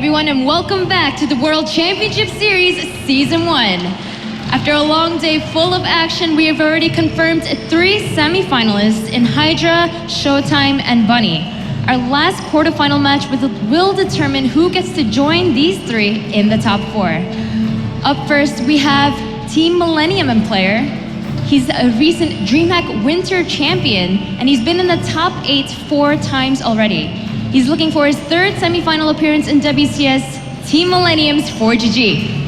everyone, and welcome back to the World Championship Series Season 1. After a long day full of action, we have already confirmed 3 semi-finalists in Hydra, Showtime, and Vaani. Our last quarterfinal match will determine who gets to join these 3 in the top 4. Up first, we have Team Millennium player. He's a recent DreamHack Winter Champion, and he's been in the top 8 4 times already. He's looking for his 3rd semi-final appearance in WCS, Team Millennium's ForGG.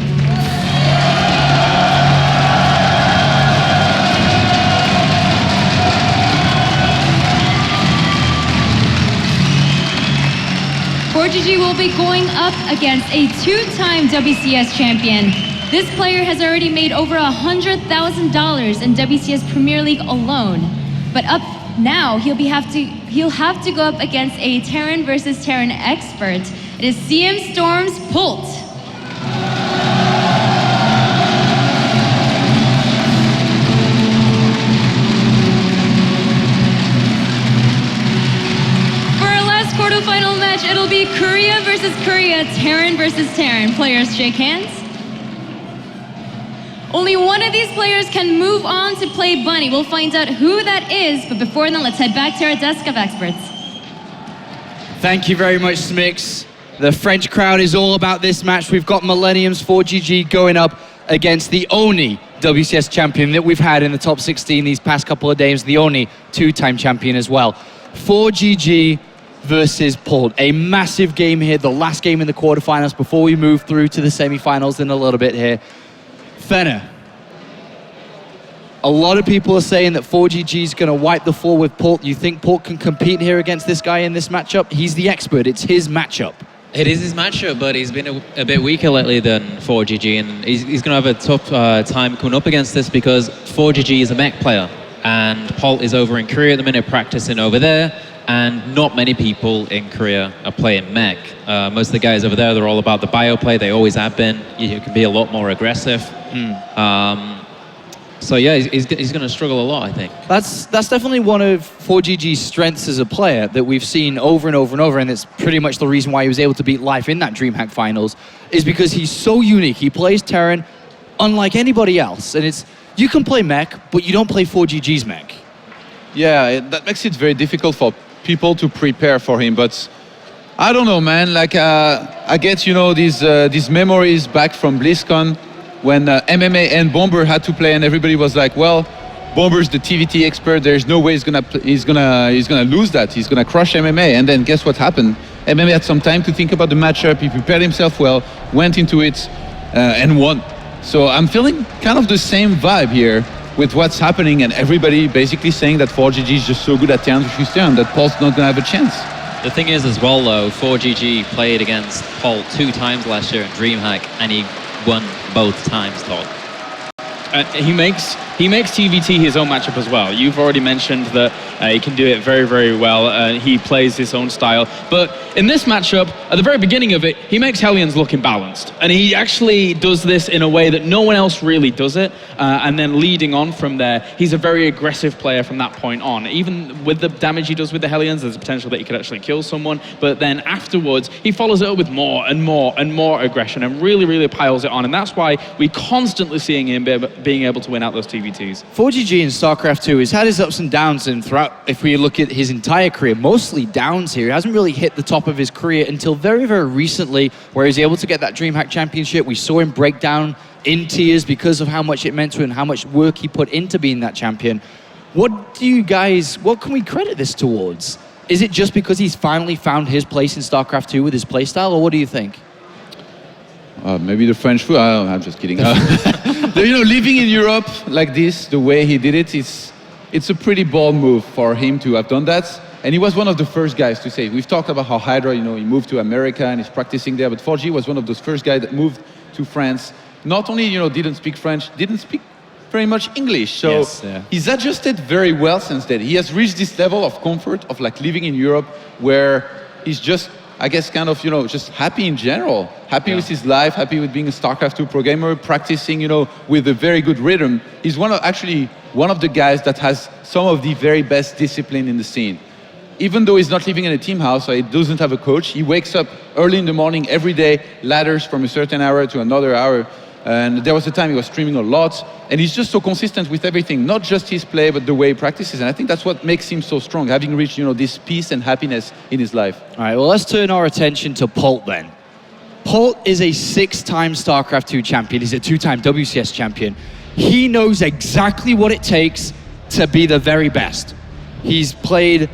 ForGG will be going up against a 2-time WCS champion. This player has already made over $100,000 in WCS Premier League alone. But up now, he'll have to go up against a Terran versus Terran expert. It is CM Storm's Polt. For our last quarterfinal match, it'll be Korea versus Korea, Terran versus Terran. Players shake hands. Only one of these players can move on to play Vaani. We'll find out who that is, but before then, let's head back to our desk of experts. Thank you very much, Smix. The French crowd is all about this match. We've got Millennium's ForGG going up against the only WCS champion that we've had in the top 16 these past couple of days, the only 2-time champion as well. ForGG versus Polt. A massive game here, the last game in the quarterfinals before we move through to the semi-finals in a little bit here. Fenner, a lot of people are saying that ForGG is going to wipe the floor with Polt. You think Polt can compete here against this guy in this matchup? He's the expert. It's his matchup. It is his matchup, but he's been a bit weaker lately than ForGG, and he's going to have a tough time coming up against this because ForGG is a mech player, and Polt is over in Korea at the minute practicing over there, and not many people in Korea are playing mech. Most of the guys over there, they're all about the bio play. They always have been. You can be a lot more aggressive. So yeah, he's going to struggle a lot, I think. That's definitely one of ForGG's strengths as a player that we've seen over and over and over, and it's pretty much the reason why he was able to beat Life in that DreamHack finals, is because he's so unique. He plays Terran unlike anybody else, and it's, you can play mech, but you don't play ForGG's mech. Yeah, that makes it very difficult for people to prepare for him, but I don't know, man. Like, I get, you know, these memories back from BlizzCon when MMA and Bomber had to play, and everybody was like, "Well, Bomber's the TvT expert. There's no way he's gonna lose that. He's gonna crush MMA." And then guess what happened? MMA had some time to think about the matchup. He prepared himself well, went into it, and won. So I'm feeling kind of the same vibe here with what's happening, and everybody basically saying that ForGG is just so good at turn versus turn that Polt's not gonna have a chance. The thing is as well though, ForGG played against Polt 2 times last year in DreamHack, and he won both times, Todd. He makes TvT his own matchup as well. You've already mentioned that he can do it very, very well. He plays his own style. But in this matchup, at the very beginning of it, he makes Hellions look imbalanced. And he actually does this in a way that no one else really does it. And then leading on from there, he's a very aggressive player from that point on. Even with the damage he does with the Hellions, there's a potential that he could actually kill someone. But then afterwards, he follows it up with more and more and more aggression and really, really piles it on. And that's why we constantly seeing him being able to win out those TvTs. ForGG in StarCraft 2 has had his ups and downs, and throughout, if we look at his entire career, mostly downs here. He hasn't really hit the top of his career until very, very recently, where he was able to get that DreamHack championship. We saw him break down in tears because of how much it meant to him and how much work he put into being that champion. What can we credit this towards? Is it just because he's finally found his place in StarCraft 2 with his playstyle, or what do you think? Maybe the French food. I'm just kidding. You know, living in Europe like this, the way he did it, it's a pretty bold move for him to have done that. And he was one of the first guys to say it. We've talked about how Hydra, you know, he moved to America and he's practicing there, but ForGG was one of those first guys that moved to France. Not only, you know, didn't speak French, didn't speak very much English. So yes, yeah. He's adjusted very well since then. He has reached this level of comfort of like living in Europe where he's just, I guess, kind of, you know, just happy in general. Happy with his life, happy with being a StarCraft 2 pro gamer, practicing, you know, with a very good rhythm. He's actually one of the guys that has some of the very best discipline in the scene. even though he's not living in a team house, so he doesn't have a coach, he wakes up early in the morning every day, ladders from a certain hour to another hour. And there was a time he was streaming a lot, and he's just so consistent with everything, not just his play, but the way he practices. And I think that's what makes him so strong, having reached, this peace and happiness in his life. All right, well, let's turn our attention to Polt then. Polt is a 6-time StarCraft 2 champion. He's a 2-time WCS champion. He knows exactly what it takes to be the very best. He's played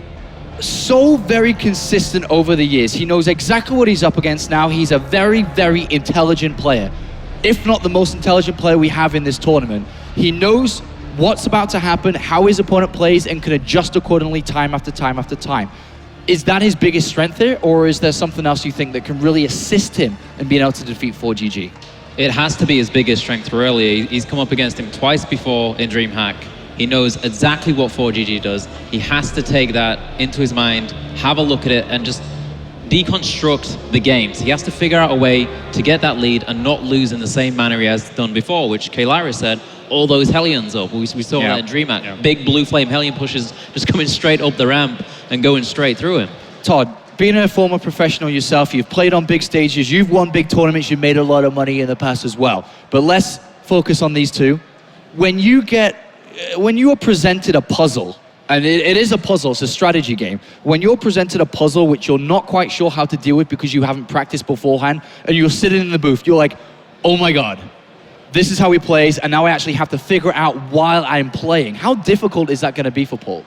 so very consistent over the years. He knows exactly what he's up against now. He's a very, very intelligent player. If not the most intelligent player we have in this tournament. He knows what's about to happen, how his opponent plays, and can adjust accordingly time after time after time. Is that his biggest strength here, or is there something else you think that can really assist him in being able to defeat ForGG? It has to be his biggest strength, really. He's come up against him twice before in DreamHack. He knows exactly what ForGG does. He has to take that into his mind, have a look at it, and just deconstruct the games. He has to figure out a way to get that lead and not lose in the same manner he has done before, which Kailaris said, all those Hellions up. We saw that in DreamHack. Yeah. Big blue flame Hellion pushes just coming straight up the ramp and going straight through him. Todd, being a former professional yourself, you've played on big stages, you've won big tournaments, you've made a lot of money in the past as well. But let's focus on these two. When you are presented a puzzle, and it is a puzzle, it's a strategy game. When you're presented a puzzle which you're not quite sure how to deal with because you haven't practiced beforehand, and you're sitting in the booth, you're like, oh my God, this is how he plays, and now I actually have to figure it out while I'm playing. How difficult is that going to be for Polt?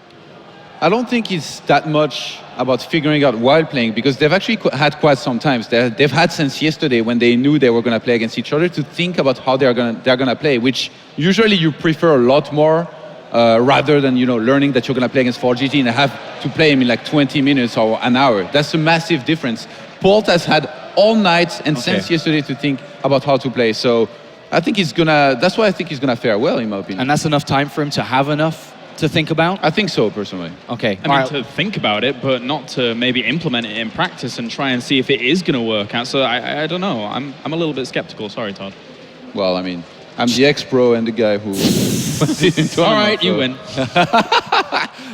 I don't think it's that much about figuring out while playing, because they've actually had quite some times. They've had since yesterday, when they knew they were going to play against each other, to think about how they're going to play, which usually you prefer a lot more rather than learning that you're going to play against ForGG and have to play him in like 20 minutes or an hour. That's a massive difference. Polt has had all night and since yesterday to think about how to play. So I think that's why I think he's gonna fare well, in my opinion. And that's enough time for him to have enough to think about? I think so, personally. Okay. I mean, to think about it, but not to maybe implement it in practice and try and see if it is going to work out. So I don't know. I'm a little bit skeptical. Sorry, Todd. Well, I mean, I'm the ex-pro and the guy who didn't. All right, you win.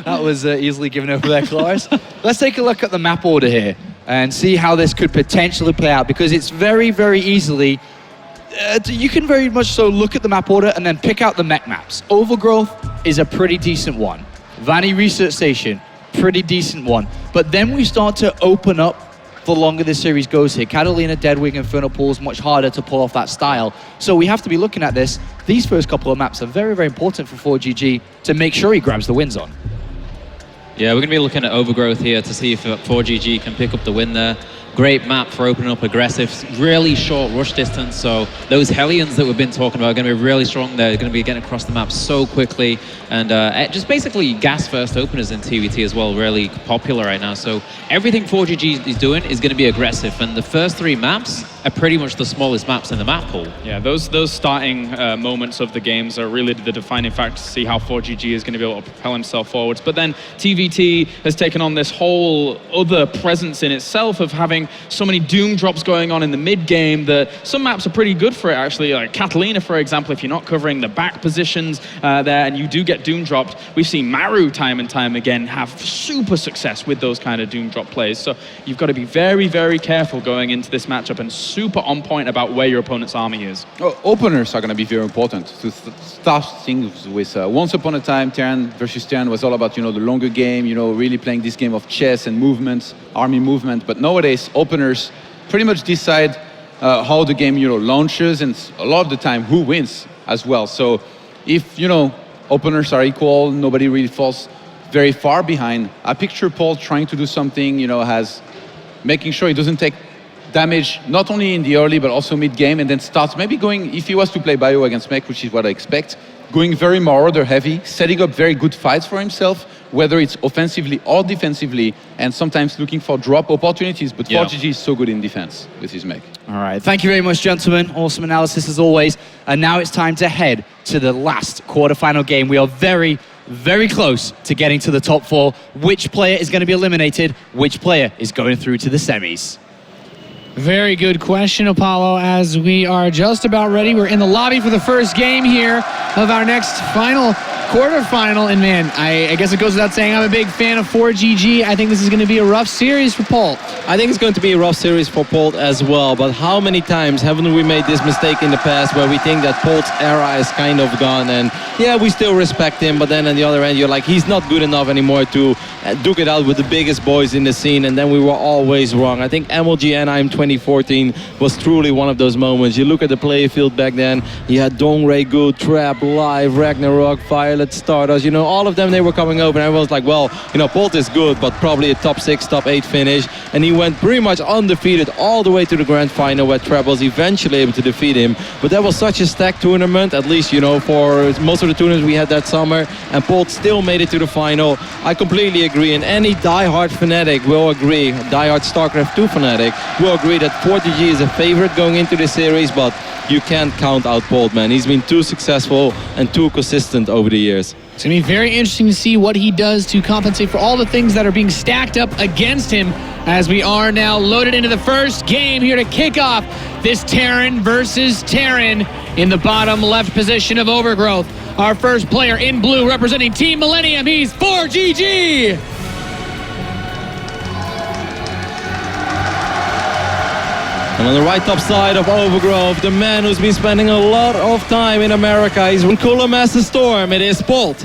That was easily given over there, Claris. Let's take a look at the map order here and see how this could potentially play out, because it's very, very easily... you can very much so look at the map order and then pick out the mech maps. Overgrowth is a pretty decent one. Vaani Research Station, pretty decent one. But then we start to open up the longer this series goes here. Catalina, Deadwing, Inferno Pools, much harder to pull off that style. So we have to be looking at this. These first couple of maps are very, very important for ForGG to make sure he grabs the wins on. Yeah, we're going to be looking at Overgrowth here to see if ForGG can pick up the win there. Great map for opening up aggressive, really short rush distance, so those Hellions that we've been talking about are going to be really strong. They're going to be getting across the map so quickly, and just basically gas-first openers in TvT as well, really popular right now. So everything ForGG is doing is going to be aggressive, and the first three maps are pretty much the smallest maps in the map pool. Yeah, those starting moments of the games are really the defining factor to see how ForGG is going to be able to propel himself forwards. But then TvT has taken on this whole other presence in itself of having so many doom drops going on in the mid game that some maps are pretty good for it, actually. Like Catalina, for example, if you're not covering the back positions there and you do get doom dropped, we've seen Maru time and time again have super success with those kind of doom drop plays. So you've got to be very, very careful going into this matchup and super on point about where your opponent's army is. Openers are going to be very important to start things with. Once upon a time, Terran versus Terran was all about the longer game, really playing this game of chess and movement, army movement. But nowadays, openers pretty much decide how the game launches, and a lot of the time who wins as well. So if openers are equal, nobody really falls very far behind. I picture Polt trying to do something, has making sure he doesn't take damage not only in the early but also mid game, and then starts maybe going, if he was to play bio against mech, which is what I expect, going very marauder heavy, setting up very good fights for himself, whether it's offensively or defensively, and sometimes looking for drop opportunities. But ForGG is so good in defense with his mech. All right, thank you very much, gentlemen. Awesome analysis as always. And now it's time to head to the last quarterfinal game. We are very, very close to getting to the top four. Which player is going to be eliminated? Which player is going through to the semis? Very good question, Apollo, as we are just about ready. We're in the lobby for the first game here of our next final quarterfinal, and man, I guess it goes without saying I'm a big fan of ForGG. I think this is going to be a rough series for Polt. I think it's going to be a rough series for Polt as well, but how many times haven't we made this mistake in the past where we think that Polt's era is kind of gone, and yeah, we still respect him, but then on the other end, you're like, he's not good enough anymore to duke it out with the biggest boys in the scene, and then we were always wrong. I think MLG Anaheim 2014 was truly one of those moments. You look at the play field back then, you had Dongray, Good, Trap, Live, Ragnarok, Violet, Stardust, you know, all of them, they were coming over, and everyone's like, well, you know, Polt is good, but probably a top 6, top 8 finish, and he went pretty much undefeated all the way to the grand final where Trap was eventually able to defeat him. But that was such a stacked tournament, at least, you know, for most of the tournaments we had that summer, and Polt still made it to the final. I completely agree, and any diehard fanatic will agree, diehard StarCraft 2 fanatic will agree that ForGG is a favorite going into the series, but you can't count out Polt, man. He's been too successful and too consistent over the years. It's going to be very interesting to see what he does to compensate for all the things that are being stacked up against him, as we are now loaded into the first game here to kick off this Terran versus Terran in the bottom left position of Overgrowth. Our first player in blue representing Team Millennium, he's ForGG! And on the right top side of Overgrowth, the man who's been spending a lot of time in America, he's in Cooler Master Storm, it is Polt.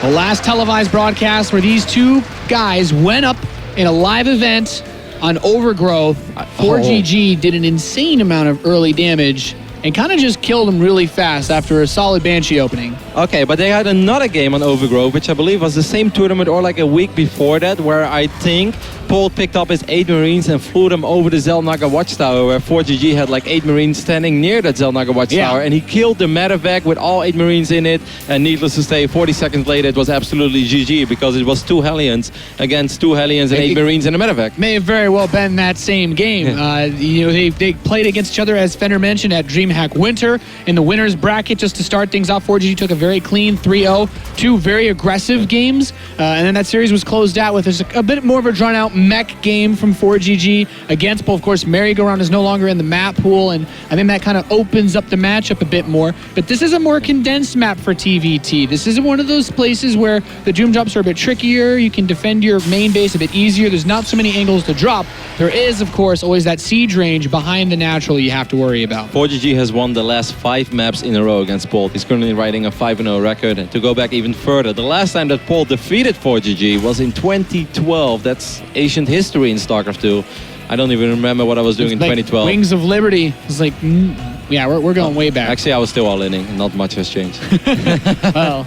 The last televised broadcast where these two guys went up in a live event on Overgrowth, ForGG did an insane amount of early damage and kind of just killed him really fast after a solid Banshee opening. Okay, but they had another game on Overgrowth, which I believe was the same tournament or like a week before that, where I think Polt picked up his 8 Marines and flew them over the Zelnaga Watchtower, where ForGG had like 8 Marines standing near that Zelnaga Watchtower, and he killed the medevac with all 8 Marines in it, and needless to say, 40 seconds later it was absolutely GG, because it was 2 Hellions against 2 Hellions and 8 Marines and a medevac. May have very well been that same game. You know, they played against each other, as Fender mentioned, at DreamHack Winter in the winners bracket. Just to start things off, ForGG took a very clean 3-0, 2 very aggressive games, and then that series was closed out with a bit more of a drawn-out mech game from ForGG against Polt. Of course, Merry-Go-Round is no longer in the map pool, and I think that kind of opens up the matchup a bit more. But this is a more condensed map for TvT. This isn't one of those places where the Doom drops are a bit trickier. You can defend your main base a bit easier. There's not so many angles to drop. There is, of course, always that siege range behind the natural you have to worry about. ForGG has won the last 5 maps in a row against Polt. He's currently riding a 5-0 record. And to go back even further, the last time that Polt defeated ForGG was in 2012. That's ancient history in StarCraft 2. I don't even remember what I was doing in 2012. Wings of Liberty. It's like, yeah, we're going way back. Actually, I was still all-inning. Not much has changed. Well,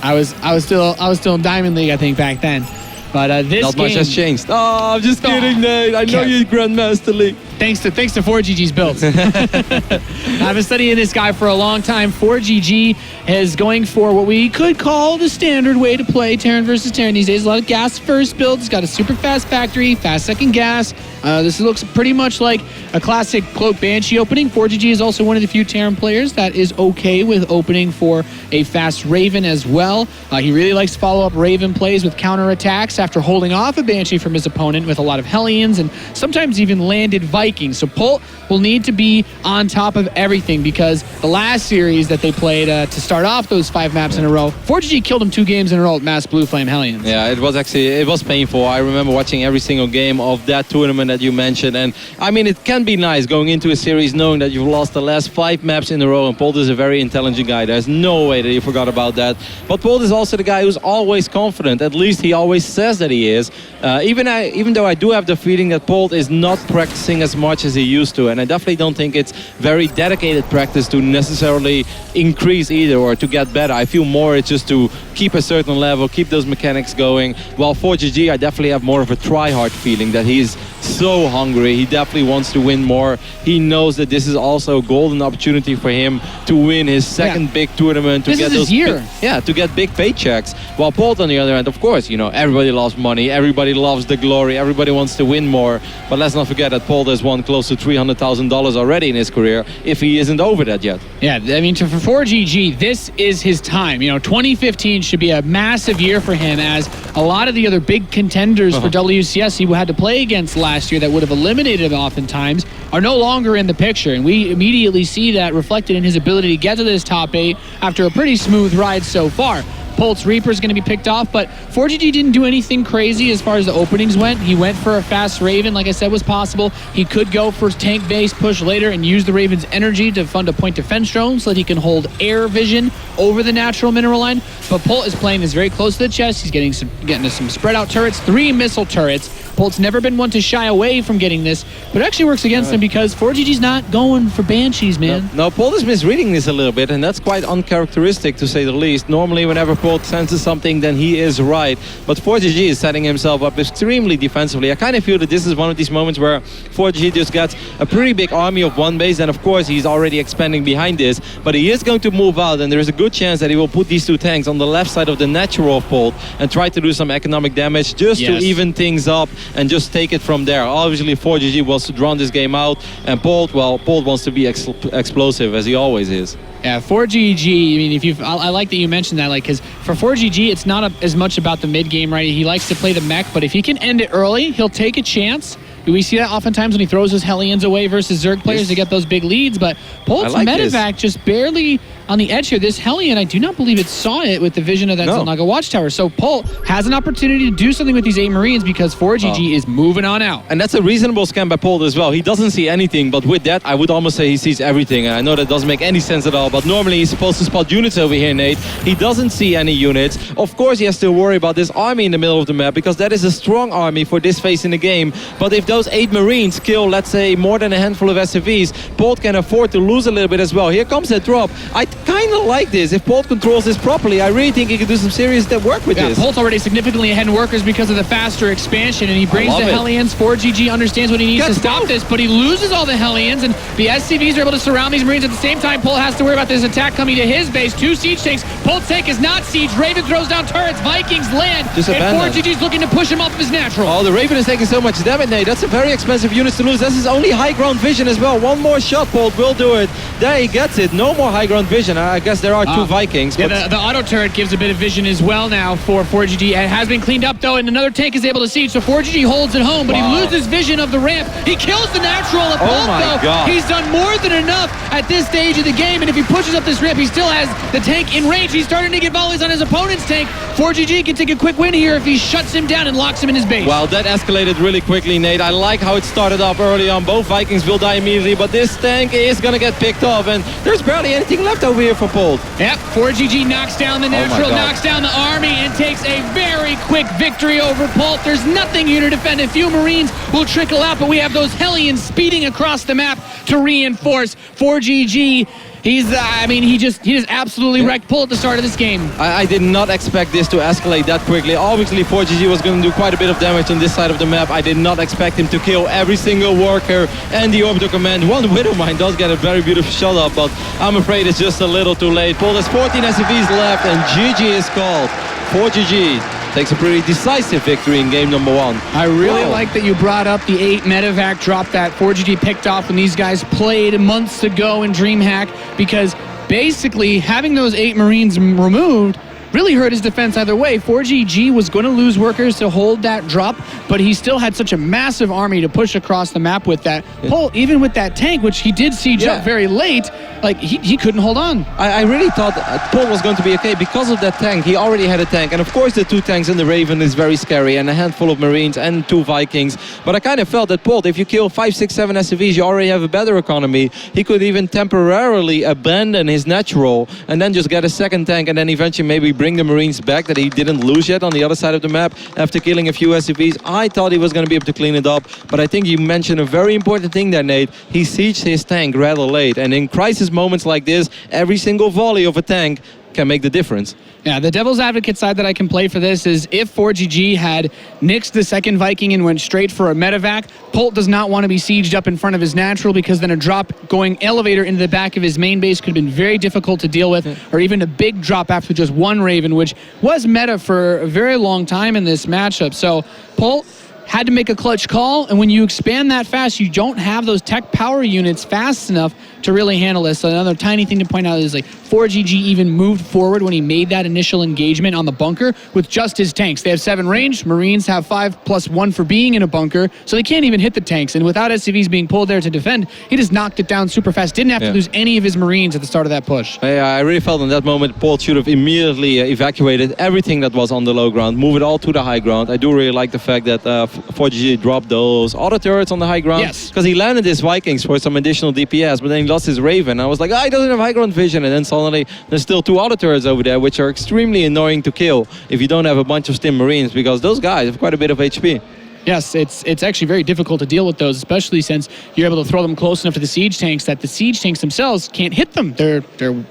I was still in Diamond League, I think, back then. But this Not game, much has changed. Oh, I'm just kidding, Nate. I know you're Grandmaster League. Thanks to ForGG's builds. I've been studying this guy for a long time. ForGG is going for what we could call the standard way to play Terran versus Terran these days. A lot of gas first builds. He's got a super fast factory, fast second gas. This looks pretty much like a classic Cloak Banshee opening. ForGG is also one of the few Terran players that is okay with opening for a fast Raven as well. He really likes to follow up Raven plays with counterattacks after holding off a Banshee from his opponent with a lot of Hellions and sometimes even landed Vikings. So Polt will need to be on top of everything, because the last series that they played to start off those 5 maps in a row, ForGG killed him 2 games in a row with Mass Blue Flame Hellions. Yeah, it was painful. I remember watching every single game of that tournament that you mentioned, and I mean, it can be nice going into a series knowing that you've lost the last 5 maps in a row, and Polt is a very intelligent guy. There's no way that he forgot about that. But Polt is also the guy who's always confident. At least he always says that he is. Even though I do have the feeling that Polt is not practicing as much as he used to, and I definitely don't think it's very dedicated practice to necessarily increase either or to get better. I feel more it's just to keep a certain level, keep those mechanics going. While ForGG, I definitely have more of a try-hard feeling that he's so hungry. He definitely wants to win more. He knows that this is also a golden opportunity for him to win his second big tournament, to get those year. to get big paychecks. While Polt, on the other hand, of course, you know, everybody loves money, everybody loves the glory, everybody wants to win more. But let's not forget that Polt has won close to $300,000 already in his career, if he isn't over that yet. Yeah, I mean, for ForGG, this is his time. You know, 2015 should be a massive year for him, as a lot of the other big contenders for WCS he had to play against last last year that would have eliminated him oftentimes are no longer in the picture. And we immediately see that reflected in his ability to get to this top 8 after a pretty smooth ride so far. Polt's Reaper is going to be picked off, but ForGG didn't do anything crazy as far as the openings went. He went for a fast Raven, like I said, was possible. He could go for tank base push later and use the Raven's energy to fund a point defense drone so that he can hold air vision over the natural mineral line. But Polt is playing this very close to the chest. He's getting to some spread out turrets, 3 missile turrets. Polt's never been one to shy away from getting this, but it actually works against him because ForGG's not going for Banshees, man. No, Polt is misreading this a little bit, and that's quite uncharacteristic to say the least. Normally, whenever Polt senses something, then he is right. But ForGG is setting himself up extremely defensively. I kind of feel that this is one of these moments where ForGG just gets a pretty big army of one base, and of course, he's already expanding behind this, but he is going to move out, and there is a good chance that he will put these 2 tanks on the left side of the natural of Polt and try to do some economic damage just to even things up and just take it from there. Obviously, ForGG wants to draw this game out, and Polt wants to be explosive, as he always is. Yeah, ForGG, I mean, I like that you mentioned that, like, because for ForGG, it's not as much about the mid game, right? He likes to play the mech, but if he can end it early, he'll take a chance. We see that oftentimes when he throws his Hellions away versus Zerg players to get those big leads, but Polt's medevac just barely on the edge here. This Hellion, I do not believe it saw it with the vision of that Zelnaga Watchtower. So Polt has an opportunity to do something with these 8 Marines because ForGG is moving on out. And that's a reasonable scan by Polt as well. He doesn't see anything, but with that, I would almost say he sees everything. And I know that doesn't make any sense at all, but normally he's supposed to spot units over here, Nate. He doesn't see any units. Of course, he has to worry about this army in the middle of the map because that is a strong army for this phase in the game. But if those 8 Marines kill, let's say, more than a handful of SCVs, Polt can afford to lose a little bit as well. Here comes that drop. I kind of like this. If Polt controls this properly, I really think he could do some serious work with this. Polt's already significantly ahead in workers because of the faster expansion, and he brings the Hellions. ForGG understands what he needs to stop this, but he loses all the Hellions, and the SCVs are able to surround these Marines. At the same time, Polt has to worry about this attack coming to his base. 2 siege tanks. Polt's tank is not siege. Raven throws down turrets. Vikings land, and ForGG's looking to push him off of his natural. Oh, the Raven is taking so much damage, Nate. That's a very expensive unit to lose. That's his only high ground vision as well. One more shot, Polt will do it. There he gets it. No more high ground vision. I guess there are 2 Vikings. Yeah, the auto turret gives a bit of vision as well now for ForGG. It has been cleaned up though, and another tank is able to siege, so ForGG holds it home, but he loses vision of the ramp. He kills the natural of Polt though. God. He's done more than enough at this stage of the game, and if he pushes up this ramp, he still has the tank in range. He's starting to get volleys on his opponent's tank. ForGG can take a quick win here if he shuts him down and locks him in his base. Wow, that escalated really quickly, Nate. I like how it started up early on. Both Vikings will die immediately, but this tank is gonna get picked off, and there's barely anything left over here for Polt. Yep, ForGG knocks down the natural, knocks down the army, and takes a very quick victory over Polt. There's nothing here to defend. A few Marines will trickle out, but we have those Hellions speeding across the map to reinforce. ForGG, he just absolutely wrecked Polt at the start of this game. I did not expect this to escalate that quickly. Obviously, ForGG was going to do quite a bit of damage on this side of the map. I did not expect him to kill every single worker and the orbital command. One Widowmine does get a very beautiful shot up, but I'm afraid it's just a little too late. Polt has 14 SCVs left, and GG is called. ForGG takes a pretty decisive victory in game number 1. I really like that you brought up the 8 medevac drop that ForGG picked off when these guys played months ago in DreamHack, because basically having those 8 Marines removed really hurt his defense either way. ForGG was going to lose workers to hold that drop, but he still had such a massive army to push across the map with that. Polt, even with that tank, which he did siege up very late, like he couldn't hold on. I really thought Polt was going to be okay because of that tank. He already had a tank, and of course the 2 tanks and the Raven is very scary, and a handful of Marines and 2 Vikings. But I kind of felt that Polt, if you kill 5, 6, 7 SCVs, you already have a better economy. He could even temporarily abandon his natural and then just get a second tank, and then eventually maybe bring the Marines back that he didn't lose yet on the other side of the map after killing a few SCVs. I thought he was going to be able to clean it up, but I think you mentioned a very important thing there, Nate. He sieged his tank rather late, and in crisis moments like this, every single volley of a tank can make the difference. Yeah, the devil's advocate side that I can play for this is if ForGG had nixed the second Viking and went straight for a medevac, Polt does not want to be sieged up in front of his natural, because then a drop going elevator into the back of his main base could have been very difficult to deal with, or even a big drop after just 1 Raven, which was meta for a very long time in this matchup. So Polt had to make a clutch call, and when you expand that fast, you don't have those tech power units fast enough to really handle this. So another tiny thing to point out is, like, 4GG even moved forward when he made that initial engagement on the bunker with just his tanks. They have 7 range, Marines have 5+1 for being in a bunker, so they can't even hit the tanks. And without SCVs being pulled there to defend, he just knocked it down super fast. Didn't have to lose any of his Marines at the start of that push. I really felt in that moment Polt should have immediately evacuated everything that was on the low ground, move it all to the high ground. I do really like the fact that 4GG dropped those auto turrets on the high ground. Yes. Because he landed his Vikings for some additional DPS, but then he lost his Raven. I was like, he doesn't have high ground vision. And then suddenly there's still 2 auto turrets over there, which are extremely annoying to kill if you don't have a bunch of stim Marines, because those guys have quite a bit of HP. Yes, it's actually very difficult to deal with those, especially since you're able to throw them close enough to the siege tanks that the siege tanks themselves can't hit them. They're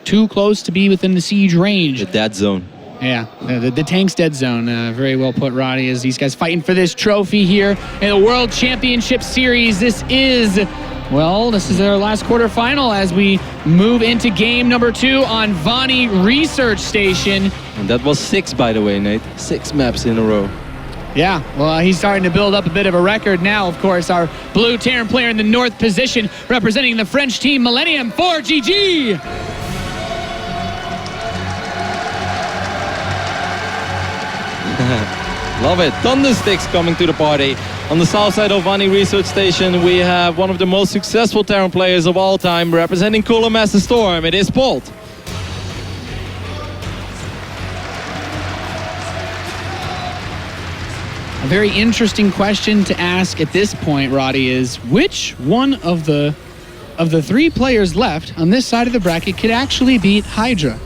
too close to be within the siege range. The dead zone. Yeah, the tank's dead zone. Very well put, Roddy, as these guys fighting for this trophy here in the World Championship Series. This is their last quarterfinal as we move into game number 2 on Vaani Research Station. And that was 6, by the way, Nate. 6 maps in a row. Yeah, well, he's starting to build up a bit of a record now. Of course, our blue Terran player in the north position, representing the French team Millennium 4GG. Love it. Thundersticks coming to the party. On the south side of Vaani Research Station, we have one of the most successful Terran players of all time, representing Cooler Master Storm. It is Polt. A very interesting question to ask at this point, Roddy, is which one of the 3 players left on this side of the bracket could actually beat Hydra?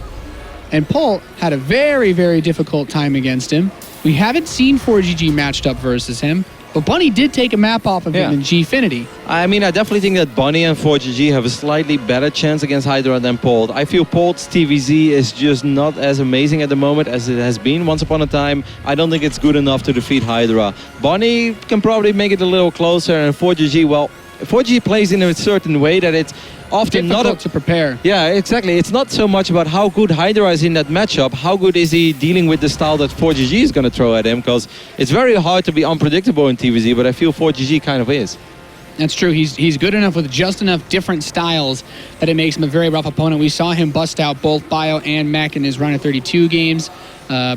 And Polt had a very, very difficult time against him. We haven't seen 4GG matched up versus him, but Bunny did take a map off of him in Gfinity. I mean, I definitely think that Bunny and 4GG have a slightly better chance against Hydra than Polt. I feel Polt's TvZ is just not as amazing at the moment as it has been once upon a time. I don't think it's good enough to defeat Hydra. Bunny can probably make it a little closer, and 4GG, well, 4GG plays in a certain way that it's often difficult to prepare. Yeah, exactly. It's not so much about how good Hydra is in that matchup, how good is he dealing with the style that 4GG is going to throw at him, because it's very hard to be unpredictable in TvZ, but I feel 4GG kind of is. That's true. He's good enough with just enough different styles that it makes him a very rough opponent. We saw him bust out both Bio and Mech in his round of 32 games,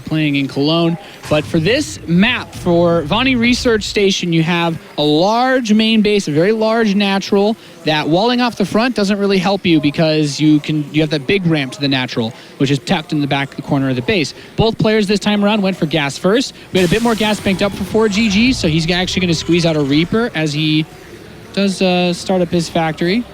playing in Cologne. But for this map, for Vaani Research Station, you have a large main base, a very large natural, that walling off the front doesn't really help you because you have that big ramp to the natural, which is tucked in the back corner of the base. Both players this time around went for gas first. We had a bit more gas banked up for 4GG, so he's actually going to squeeze out a Reaper as he does start up his factory.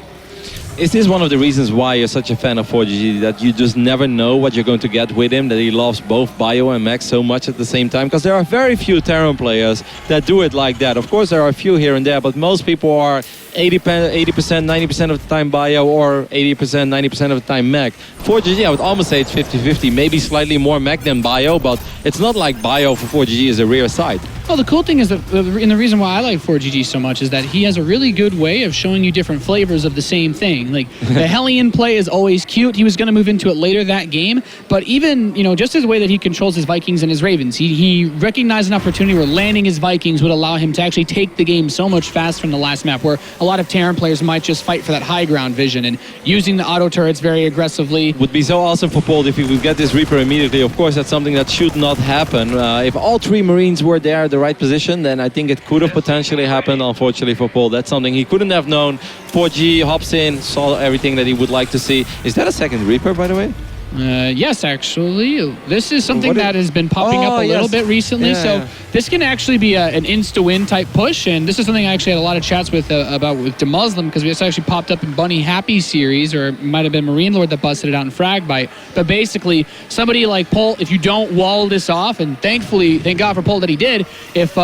Is this one of the reasons why you're such a fan of 4GG, that you just never know what you're going to get with him, that he loves both Bio and Mech so much at the same time? Because there are very few Terran players that do it like that. Of course, there are a few here and there, but most people are 80%, 90% of the time Bio or 80%, 90% of the time Mech. 4GG, I would almost say it's 50-50, maybe slightly more Mech than Bio, but it's not like Bio for 4GG is a rear side. Well, the cool thing is that, and the reason why I like 4GG so much is that he has a really good way of showing you different flavors of the same thing. Like, the Hellion play is always cute. He was going to move into it later that game, but even, just his way that he controls his Vikings and his Ravens, he recognized an opportunity where landing his Vikings would allow him to actually take the game so much faster from the last map, where a lot of Terran players might just fight for that high ground vision, and using the auto turrets very aggressively. Would be so awesome for Polt if he would get this Reaper immediately. Of course, that's something that should not happen. If all 3 Marines were there at the right position, then I think it could have potentially happened. Unfortunately for Polt, that's something he couldn't have known. 4G hops in, saw everything that he would like to see. Is that a second Reaper, by the way? Yes, actually. This is something that has been popping up a little bit recently. So this can actually be an insta-win type push. And this is something I actually had a lot of chats with about with DeMuslim, because this actually popped up in Bunny Happy series, or it might have been Marine Lord that busted it out in Fragbite. But basically, somebody like Polt, if you don't wall this off, and thankfully, thank God for Polt that he did, if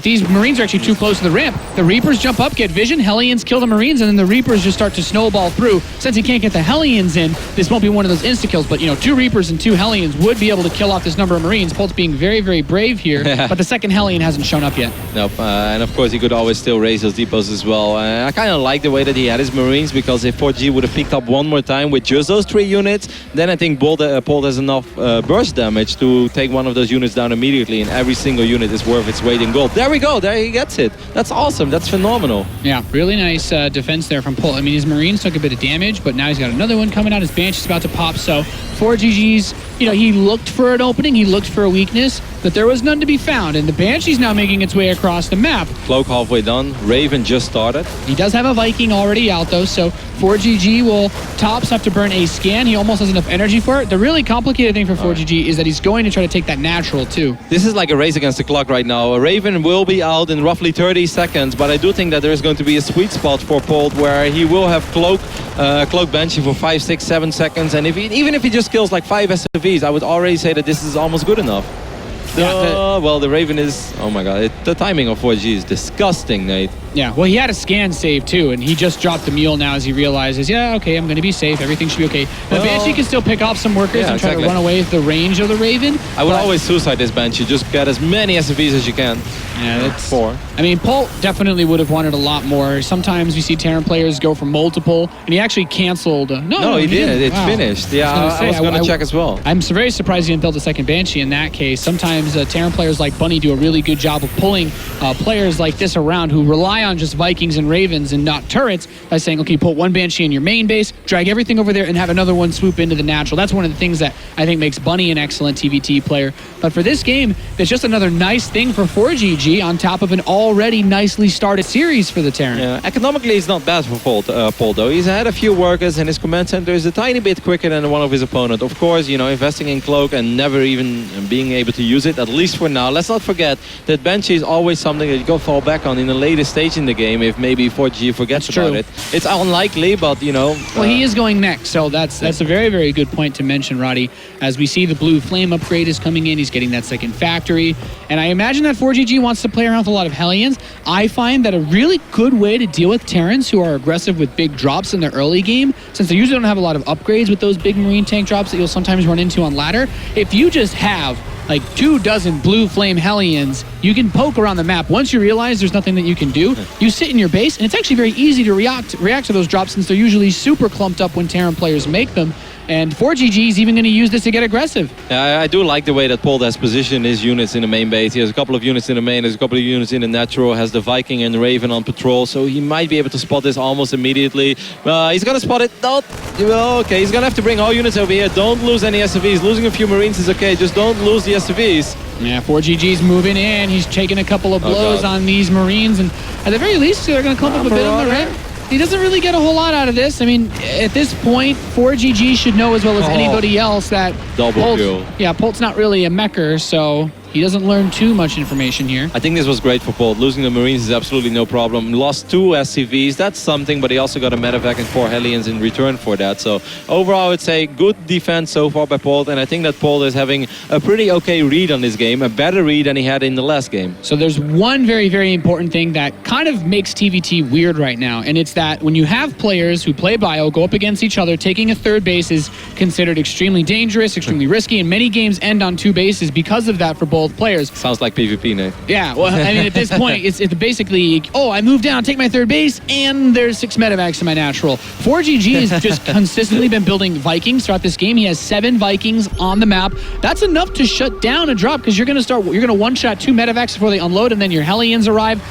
these Marines are actually too close to the ramp, the Reapers jump up, get vision, Hellions kill the Marines, and then the Reapers just start to snowball through. Since he can't get the Hellions in, this won't be one of those insta-kills. but 2 Reapers and 2 Hellions would be able to kill off this number of Marines. Polt's being very, very brave here, but the second Hellion hasn't shown up yet. Nope, and of course he could always still raise those depots as well. I kind of like the way that he had his Marines, because if ForGG would have picked up one more time with just those 3 units, then I think Polt has enough burst damage to take one of those units down immediately, and every single unit is worth its weight in gold. There we go, there he gets it. That's awesome, that's phenomenal. Yeah, really nice defense there from Polt. I mean, his Marines took a bit of damage, but now he's got another one coming out. His Banshee's about to pop, so ForGG's, he looked for an opening, he looked for a weakness, but there was none to be found, and the Banshee's now making its way across the map. Cloak halfway done, Raven just started. He does have a Viking already out though, so ForGG will tops have to burn a scan. He almost has enough energy for it. The really complicated thing for ForGG is that he's going to try to take that natural too. This is like a race against the clock right now. A Raven will be out in roughly 30 seconds, but I do think that there's going to be a sweet spot for Polt where he will have Cloak Banshee for 5, 6, 7 seconds, and even if he just kills like 5 SFVs, I would already say that this is almost good enough. Well, the Raven is... Oh my god, the timing of 4G is disgusting, Nate. Yeah, well, he had a scan save too, and he just dropped the mule now as he realizes, yeah, okay, I'm going to be safe. Everything should be okay. The Banshee can still pick off some workers and try to run away with the range of the Raven. I would always suicide this Banshee. Just get as many SFVs as you can. Yeah, that's... 4. I mean, Polt definitely would have wanted a lot more. Sometimes you see Terran players go for multiple, and he actually canceled... No, he did. It's finished. Yeah, I was going to check as well. I'm very surprised he didn't build a second Banshee in that case. Sometimes Terran players like Bunny do a really good job of pulling players like this around who rely on just Vikings and Ravens and not turrets by saying, okay, put one Banshee in your main base, drag everything over there, and have another one swoop into the natural. That's one of the things that I think makes Bunny an excellent TvT player. But for this game, it's just another nice thing for ForGG on top of an already nicely started series for the Terran. Yeah, economically, it's not bad for Polt though. He's had a few workers, and his command center is a tiny bit quicker than one of his opponents. Of course, investing in Cloak and never even being able to use it, at least for now. Let's not forget that Banshee is always something that you go fall back on in the later stage in the game if maybe ForGG forgets about it. It's unlikely, but Well, he is going next, so that's a very, very good point to mention, Roddy. As we see the blue flame upgrade is coming in, he's getting that second factory, and I imagine that ForGG wants to play around with a lot of Hellions. I find that a really good way to deal with Terrans who are aggressive with big drops in the early game, since they usually don't have a lot of upgrades with those big Marine tank drops that you'll sometimes run into on ladder, if you just have like 24 blue flame Hellions, you can poke around the map. Once you realize there's nothing that you can do, you sit in your base, and it's actually very easy to react to those drops since they're usually super clumped up when Terran players make them. And ForGG is even going to use this to get aggressive. Yeah, I do like the way that Polt has positioned his units in the main base. He has a couple of units in the main, there's a couple of units in the natural, has the Viking and Raven on patrol, so he might be able to spot this almost immediately. He's going to spot it. Okay, he's going to have to bring all units over here. Don't lose any SFVs. Losing a few Marines is okay, just don't lose the SFVs. Yeah, ForGG's moving in. He's taking a couple of blows on these Marines, and at the very least, they're going to clump up a bit on the red. He doesn't really get a whole lot out of this. I mean, at this point, ForGG should know as well as anybody else that Polt's not really a mecher, so he doesn't learn too much information here. I think this was great for Polt. Losing the Marines is absolutely no problem. Lost 2 SCVs, that's something, but he also got a medevac and 4 Hellions in return for that. So overall, I would say good defense so far by Polt, and I think that Polt is having a pretty okay read on this game, a better read than he had in the last game. So there's one very, very important thing that kind of makes TvT weird right now, and it's that when you have players who play bio go up against each other, taking a third base is considered extremely dangerous, extremely risky, and many games end on 2 bases because of that for both players. Sounds like PvP, Nate. Yeah, well, I mean, at this point, it's basically, I move down, take my third base, and there's 6 medevacs in my natural. ForGG has just consistently been building Vikings throughout this game. He has 7 Vikings on the map. That's enough to shut down a drop, because you're going to one-shot 2 medevacs before they unload, and then your Hellions arrive.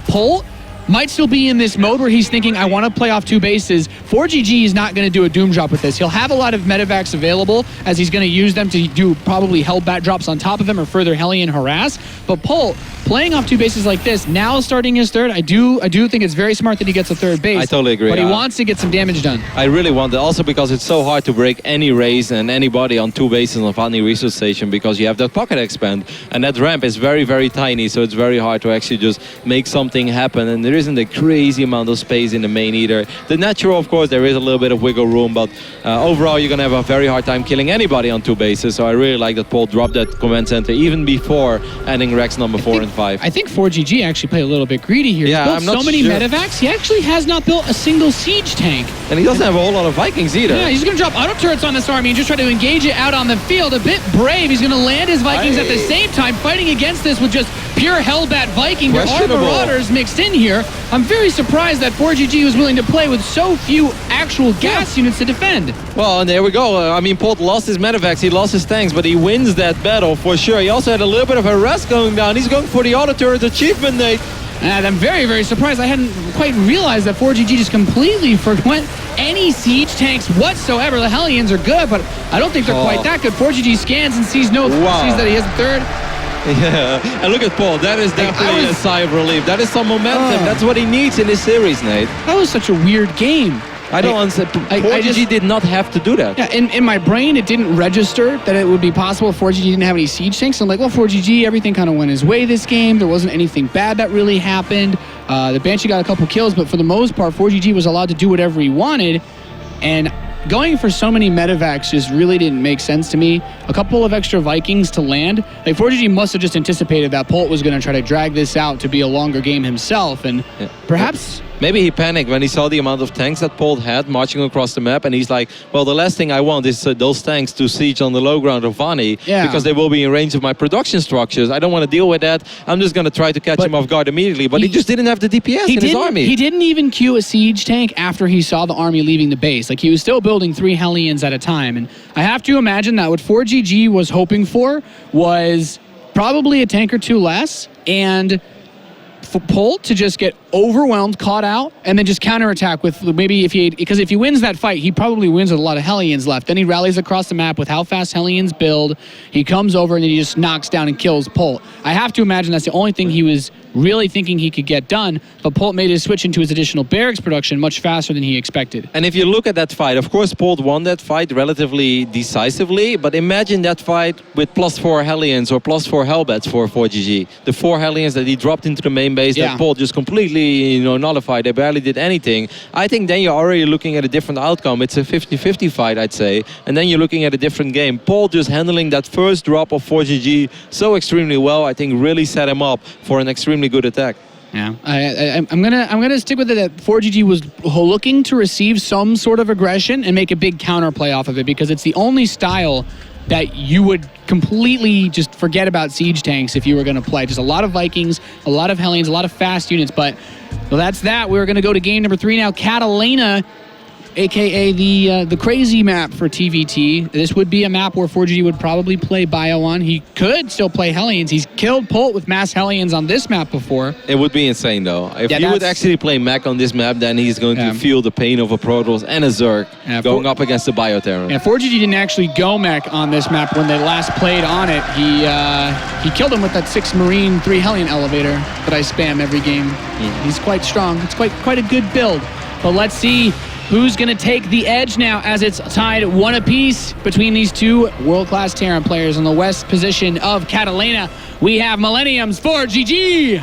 Polt might still be in this mode where he's thinking, I want to play off 2 bases. ForGG is not going to do a doom drop with this. He'll have a lot of medevacs available, as he's going to use them to do probably Hellbat drops on top of him or further Hellion harass. But Polt, playing off 2 bases like this, now starting his third, I do think it's very smart that he gets a third base. I totally agree. But he wants to get some damage done. I really want it, also because it's so hard to break any race and anybody on 2 bases on Vaani Research Station, because you have that pocket expand, and that ramp is very, very tiny, so it's very hard to actually just make something happen. And There isn't a crazy amount of space in the main either. The natural, of course, there is a little bit of wiggle room, but overall, you're going to have a very hard time killing anybody on 2 bases. So I really like that Polt dropped that command center even before ending Rex number 4 and 5. I think ForGG actually played a little bit greedy here. Yeah, He's built I'm not so many sure. medevacs, he actually has not built a single siege tank. And he doesn't have a whole lot of Vikings either. Yeah, he's going to drop auto turrets on this army and just try to engage it out on the field. A bit brave. He's going to land his Vikings at the same time, fighting against this with just pure Hellbat Viking. There are Questionable. Marauders mixed in here. I'm very surprised that ForGG was willing to play with so few actual gas units to defend. Well, and there we go. I mean, Polt lost his medevacs, he lost his tanks, but he wins that battle for sure. He also had a little bit of harass going down. He's going for the auto turret achievement, Nate. And I'm very, very surprised. I hadn't quite realized that ForGG just completely forwent any siege tanks whatsoever. The Hellions are good, but I don't think they're quite that good. ForGG scans and sees that he has a third. Yeah, and look at Polt. That is definitely a sigh of relief. That is some momentum. That's what he needs in this series, Nate. That was such a weird game. I don't understand. ForGG did not have to do that. Yeah, in my brain, it didn't register that it would be possible if ForGG didn't have any siege tanks. I'm like, well, ForGG, everything kind of went his way this game. There wasn't anything bad that really happened. The Banshee got a couple kills, but for the most part, ForGG was allowed to do whatever he wanted. And going for so many medevacs just really didn't make sense to me. A couple of extra Vikings to land. Like, ForGG must have just anticipated that Polt was going to try to drag this out to be a longer game himself. And perhaps... Maybe he panicked when he saw the amount of tanks that Polt had marching across the map, and he's like, well, the last thing I want is those tanks to siege on the low ground of Vaani, because they will be in range of my production structures. I don't want to deal with that. I'm just going to try to catch him off guard immediately, but he just didn't have the DPS in his army. He didn't even queue a siege tank after he saw the army leaving the base. Like, he was still building 3 Hellions at a time, and I have to imagine that what ForGG was hoping for was probably a tank or 2 less, and for Polt to just get overwhelmed, caught out, and then just counterattack with maybe because if he wins that fight, he probably wins with a lot of Hellions left. Then he rallies across the map with how fast Hellions build. He comes over and then he just knocks down and kills Polt. I have to imagine that's the only thing he was really thinking he could get done, but Polt made his switch into his additional barracks production much faster than he expected. And if you look at that fight, of course, Polt won that fight relatively decisively, but imagine that fight with +4 Hellions or +4 Hellbats for ForGG. The 4 Hellions that he dropped into the main base, that Polt just completely nullified. They barely did anything. I think then you're already looking at a different outcome. It's a 50-50 fight, I'd say. And then you're looking at a different game. Polt just handling that first drop of ForGG so extremely well, I think really set him up for an extremely good attack. Yeah, I'm gonna stick with it that ForGG was looking to receive some sort of aggression and make a big counterplay off of it, because it's the only style that you would completely just forget about siege tanks if you were going to play. Just a lot of Vikings, a lot of Hellions, a lot of fast units. But well, that's that. We're going to go to game number 3 now. Catalina, aka the crazy map for TvT. This would be a map where ForGG would probably play Bio on. He could still play Hellions. He's killed Polt with mass Hellions on this map before. It would be insane though. If he would actually play mech on this map, then he's going to feel the pain of a Protoss and a Zerg going up against the Bioterror. Yeah, ForGG didn't actually go mech on this map when they last played on it. He killed him with that 6 Marine 3 Hellion elevator that I spam every game. He's quite strong. It's quite a good build. But let's see who's going to take the edge now, as it's tied 1 apiece between these 2 world-class Terran players. On the west position of Catalina, we have Millennium's ForGG.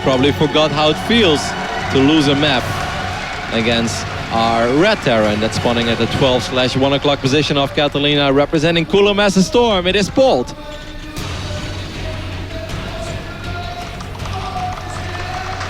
Probably forgot how it feels to lose a map against our red Terran that's spawning at the 12/1 o'clock position of Catalina, representing Coulomb as a Storm. It is Polt.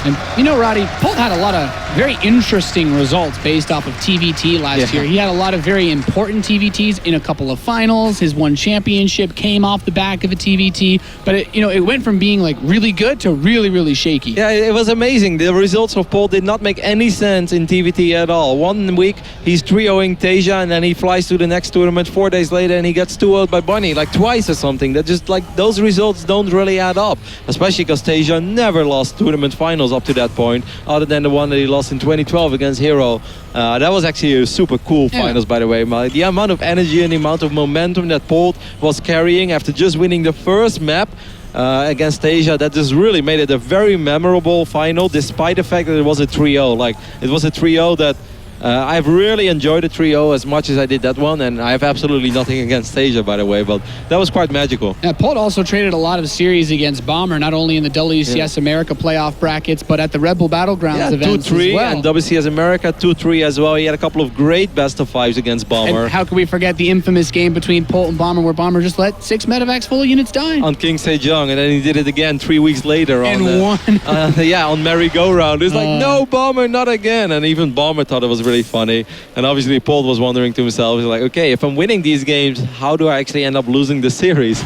And you know, Roddy, Polt had a lot of very interesting results based off of TvT last year. He had a lot of very important TvTs in a couple of finals. His 1 championship came off the back of a TvT, but it went from being like really good to really, really shaky. Yeah, it was amazing. The results of Polt did not make any sense in TvT at all. 1 week, he's 3-0ing Tasia, and then he flies to the next tournament 4 days later, and he gets 2-0'd by Bunny, like twice or something. That just like, those results don't really add up, especially because Tasia never lost tournament finals up to that point, other than the one that he lost in 2012 against Hero. That was actually a super cool finals, by the way. The amount of energy and the amount of momentum that Polt was carrying after just winning the first map against Asia, that just really made it a very memorable final, despite the fact that it was a 3-0. Like, it was a 3-0 that I've really enjoyed the trio as much as I did that one, and I have absolutely nothing against Asia, by the way, but that was quite magical. Polt also traded a lot of series against Bomber, not only in the WCS America playoff brackets, but at the Red Bull Battlegrounds events 2-3, as well. and WCS America 2-3 as well. He had a couple of great best of fives against Bomber. And how can we forget the infamous game between Polt and Bomber, where Bomber just let 6 medevacs full units die? On King Sejong, and then he did it again 3 weeks later And on won. on merry-go-round. It's like, no, Bomber, not again. And even Bomber thought it was really funny. And obviously Polt was wondering to himself, he's like, okay, if I'm winning these games, how do I actually end up losing the series?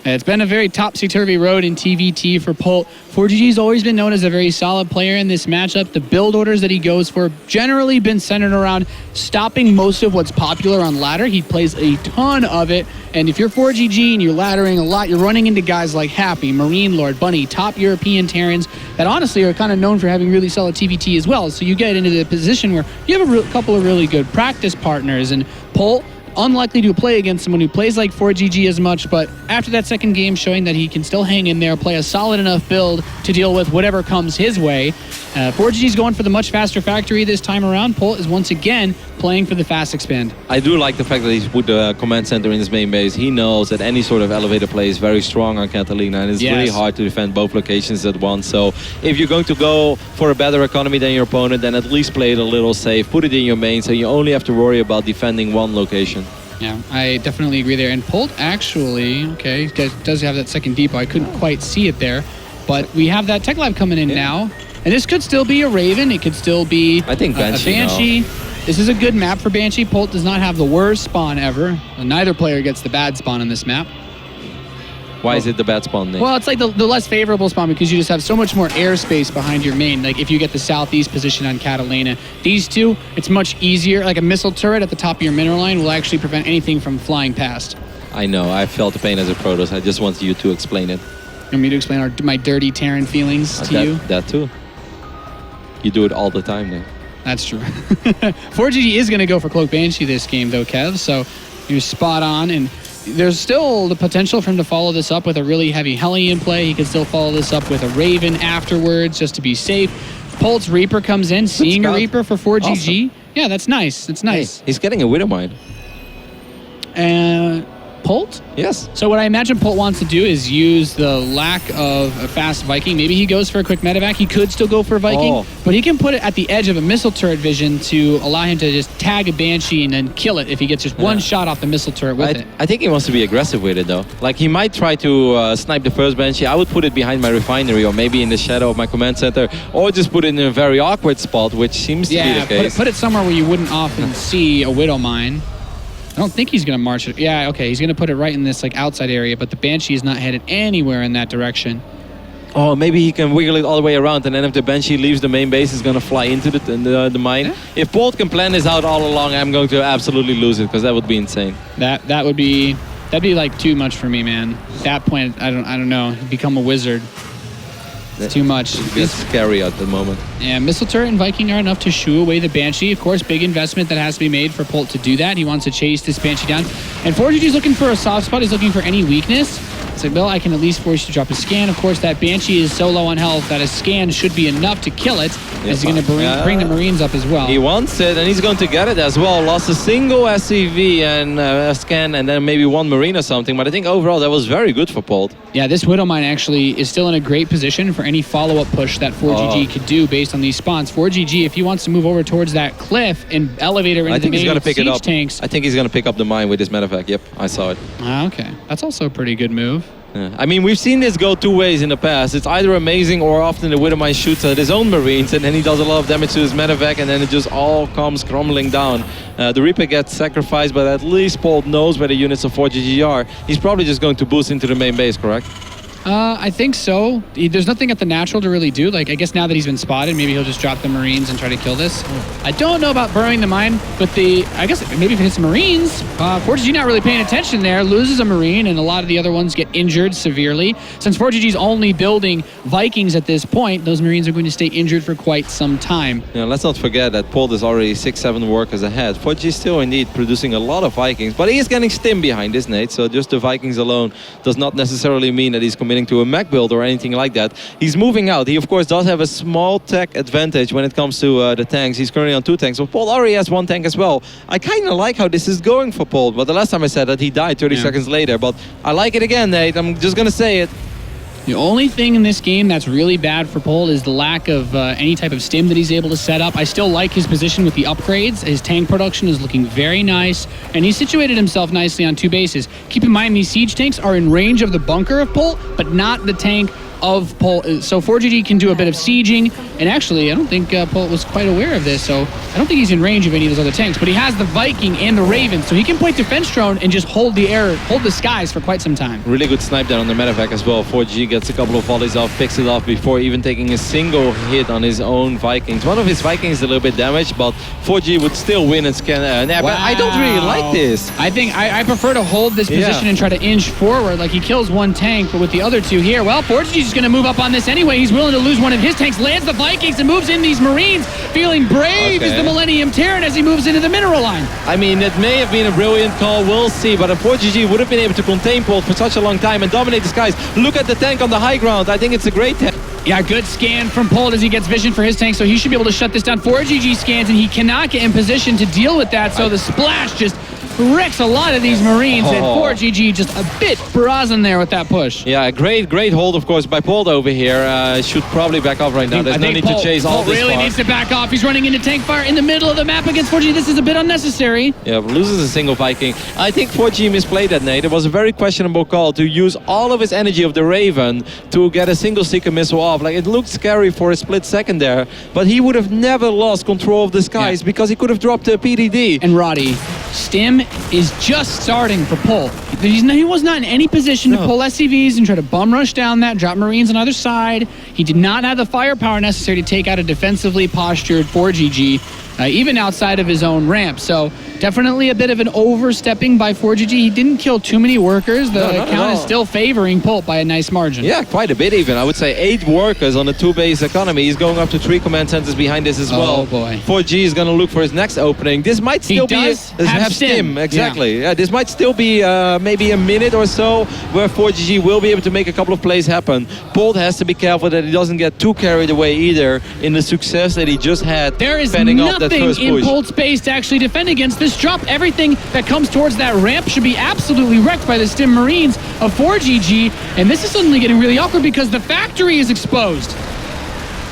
It's been a very topsy-turvy road in TvT for Polt. ForGG's always been known as a very solid player in this matchup. The build orders that he goes for generally been centered around stopping most of what's popular on ladder. He plays a ton of it, and if you're ForGG and you're laddering a lot, you're running into guys like Happy, Marine Lord, Bunny, top European Terrans that honestly are kind of known for having really solid TvT as well. So you get into the position where you have a couple of really good practice partners, and Polt, unlikely to play against someone who plays like ForGG as much, but after that second game showing that he can still hang in there, play a solid enough build to deal with whatever comes his way. ForGG's going for the much faster factory this time around. Polt is once again playing for the fast expand. I do like the fact that he's put the command center in his main base. He knows that any sort of elevator play is very strong on Catalina, and it's really hard to defend both locations at once. So if you're going to go for a better economy than your opponent, then at least play it a little safe. Put it in your main, so you only have to worry about defending one location. Yeah, I definitely agree there. And Polt actually, okay, does have that second depot. I couldn't quite see it there, but we have that Tech Lab coming in now. And this could still be a Raven. It could still be I think a Banshee. Banshee. This is a good map for Banshee. Polt does not have the worst spawn ever. Neither player gets the bad spawn on this map. Why is it the bad spawn, Nick? Well, it's like the less favorable spawn because you just have so much more airspace behind your main. Like if you get the southeast position on Catalina, these two, it's much easier. Like a missile turret at the top of your mineral line will actually prevent anything from flying past. I know, I felt the pain as a Protoss. I just want you to explain it. You want me to explain my dirty Terran feelings to you? That too. You do it all the time, Nick. That's true. ForGG is going to go for Cloak Banshee this game, though, Kev, so you're spot on. And there's still the potential for him to follow this up with a really heavy Hellion play. He could still follow this up with a Raven afterwards, just to be safe. Polt's Reaper comes in, seeing a Reaper for ForGG. Awesome. Yeah, that's nice. That's nice. Hey, he's getting a Widowmine. Polt? Yes. So what I imagine Polt wants to do is use the lack of a fast Viking. Maybe he goes for a quick medevac. He could still go for a Viking, but he can put it at the edge of a missile turret vision to allow him to just tag a Banshee and then kill it if he gets just one shot off the missile turret with it. I think he wants to be aggressive with it, though. Like, he might try to snipe the first Banshee. I would put it behind my refinery or maybe in the shadow of my command center, or just put it in a very awkward spot, which seems to be the case. Put it somewhere where you wouldn't often see a Widow Mine. I don't think he's going to march it. Yeah, okay, he's going to put it right in this like outside area, but the Banshee is not headed anywhere in that direction. Oh, maybe he can wiggle it all the way around, and then if the Banshee leaves the main base, it's going to fly into the mine. Yeah. If Polt can plan this out all along, I'm going to absolutely lose it, because that would be insane. That'd be like too much for me, man. At that point, I don't know. He'd become a wizard. It's too much. It's scary at the moment. Yeah, Missile Turret and Viking are enough to shoo away the Banshee. Of course, big investment that has to be made for Polt to do that. He wants to chase this Banshee down. And ForGG's looking for a soft spot. He's looking for any weakness. It's like, well, I can at least force you to drop a scan. Of course, that Banshee is so low on health that a scan should be enough to kill it. He's going to bring the Marines up as well. He wants it, and he's going to get it as well. Lost a single SCV and a scan, and then maybe one Marine or something. But I think overall, that was very good for Polt. Yeah, this Widow Mine actually is still in a great position for any follow-up push that ForGG could do based on these spawns. ForGG, if he wants to move over towards that cliff and elevator into the main siege tanks. I think he's going to pick up the mine with his medevac. Yep, I saw it. Okay, that's also a pretty good move. Yeah. I mean, we've seen this go two ways in the past. It's either amazing or often the Widowmine shoots at his own Marines and then he does a lot of damage to his medevac and then it just all comes crumbling down. The Reaper gets sacrificed, but at least Polt knows where the units of ForGG are. He's probably just going to boost into the main base, correct? I think so. There's nothing at the natural to really do. Like, I guess now that he's been spotted, maybe he'll just drop the Marines and try to kill this. I don't know about burrowing the mine, but I guess maybe if it hits Marines, ForGG not really paying attention there, loses a Marine, and a lot of the other ones get injured severely. Since ForGG's only building Vikings at this point, those Marines are going to stay injured for quite some time. Yeah, let's not forget that Polt is already 6-7 workers ahead. ForGG is still indeed producing a lot of Vikings, but he is getting stim behind this, Nate, so just the Vikings alone does not necessarily mean that he's committing committing to a mech build or anything like that. He's moving out. He, of course, does have a small tech advantage when it comes to the tanks. He's currently on 2 tanks, but Polt already has 1 tank as well. I kind of like how this is going for Polt, but the last time I said that, he died 30 seconds later. But I like it again, Nate. I'm just going to say it. The only thing in this game that's really bad for Polt is the lack of any type of stim that he's able to set up. I still like his position with the upgrades. His tank production is looking very nice, and he's situated himself nicely on 2 bases. Keep in mind, these siege tanks are in range of the bunker of Polt, but not the tank of Polt. So ForGG can do a bit of sieging, and actually, I don't think Polt was quite aware of this, so I don't think he's in range of any of those other tanks, but he has the Viking and the Raven, so he can play defense drone and just hold the air, hold the skies for quite some time. Really good snipe down on the medevac as well. ForGG gets a couple of volleys off, picks it off before even taking a single hit on his own Vikings. One of his Vikings is a little bit damaged, but ForGG would still win and scan. But I don't really like this. I think I prefer to hold this position and try to inch forward. Like, he kills 1 tank, but with the other 2 here, well, ForGG's going to move up on this anyway. He's willing to lose 1 of his tanks, lands the Vikings, and moves in these Marines, feeling brave as the Millennium Terran as he moves into the mineral line. I mean, it may have been a brilliant call, we'll see, but if ForGG would have been able to contain Polt for such a long time and dominate the skies. Look at the tank on the high ground. I think it's a great tank. Yeah, good scan from Polt as he gets vision for his tank, so he should be able to shut this down. ForGG scans, and he cannot get in position to deal with that, so the splash just wrecks a lot of these Marines, and ForGG just a bit brazen there with that push. Yeah, great hold, of course, by Polt over here. Should probably back off right now. There's no need to chase all this really needs to back off. He's running into tank fire in the middle of the map against ForGG. This is a bit unnecessary. Yeah, loses a single Viking. I think ForGG misplayed that, Nate. It was a very questionable call to use all of his energy of the Raven to get a single Seeker missile off. Like, it looked scary for a split second there, but he would have never lost control of the skies because he could have dropped a PDD. And Roddy, Stim is just starting for Polt. He was not in any position to pull SCVs and try to bum rush down that, drop Marines on either side. He did not have the firepower necessary to take out a defensively postured ForGG, even outside of his own ramp. So definitely a bit of an overstepping by ForGG. He didn't kill too many workers. The count is still favoring Polt by a nice margin. Yeah, quite a bit even. I would say 8 workers on a 2-base economy. He's going up to 3 command centers behind this as well. Oh boy. ForGG is going to look for his next opening. This might still have stim. Exactly. Yeah, this might still be maybe a minute or so where ForGG will be able to make a couple of plays happen. Polt has to be careful that he doesn't get too carried away either in the success that he just had. There is nothing in Polt's base to actually defend against this drop. Everything that comes towards that ramp should be absolutely wrecked by the Stim Marines of ForGG, and this is suddenly getting really awkward because the factory is exposed.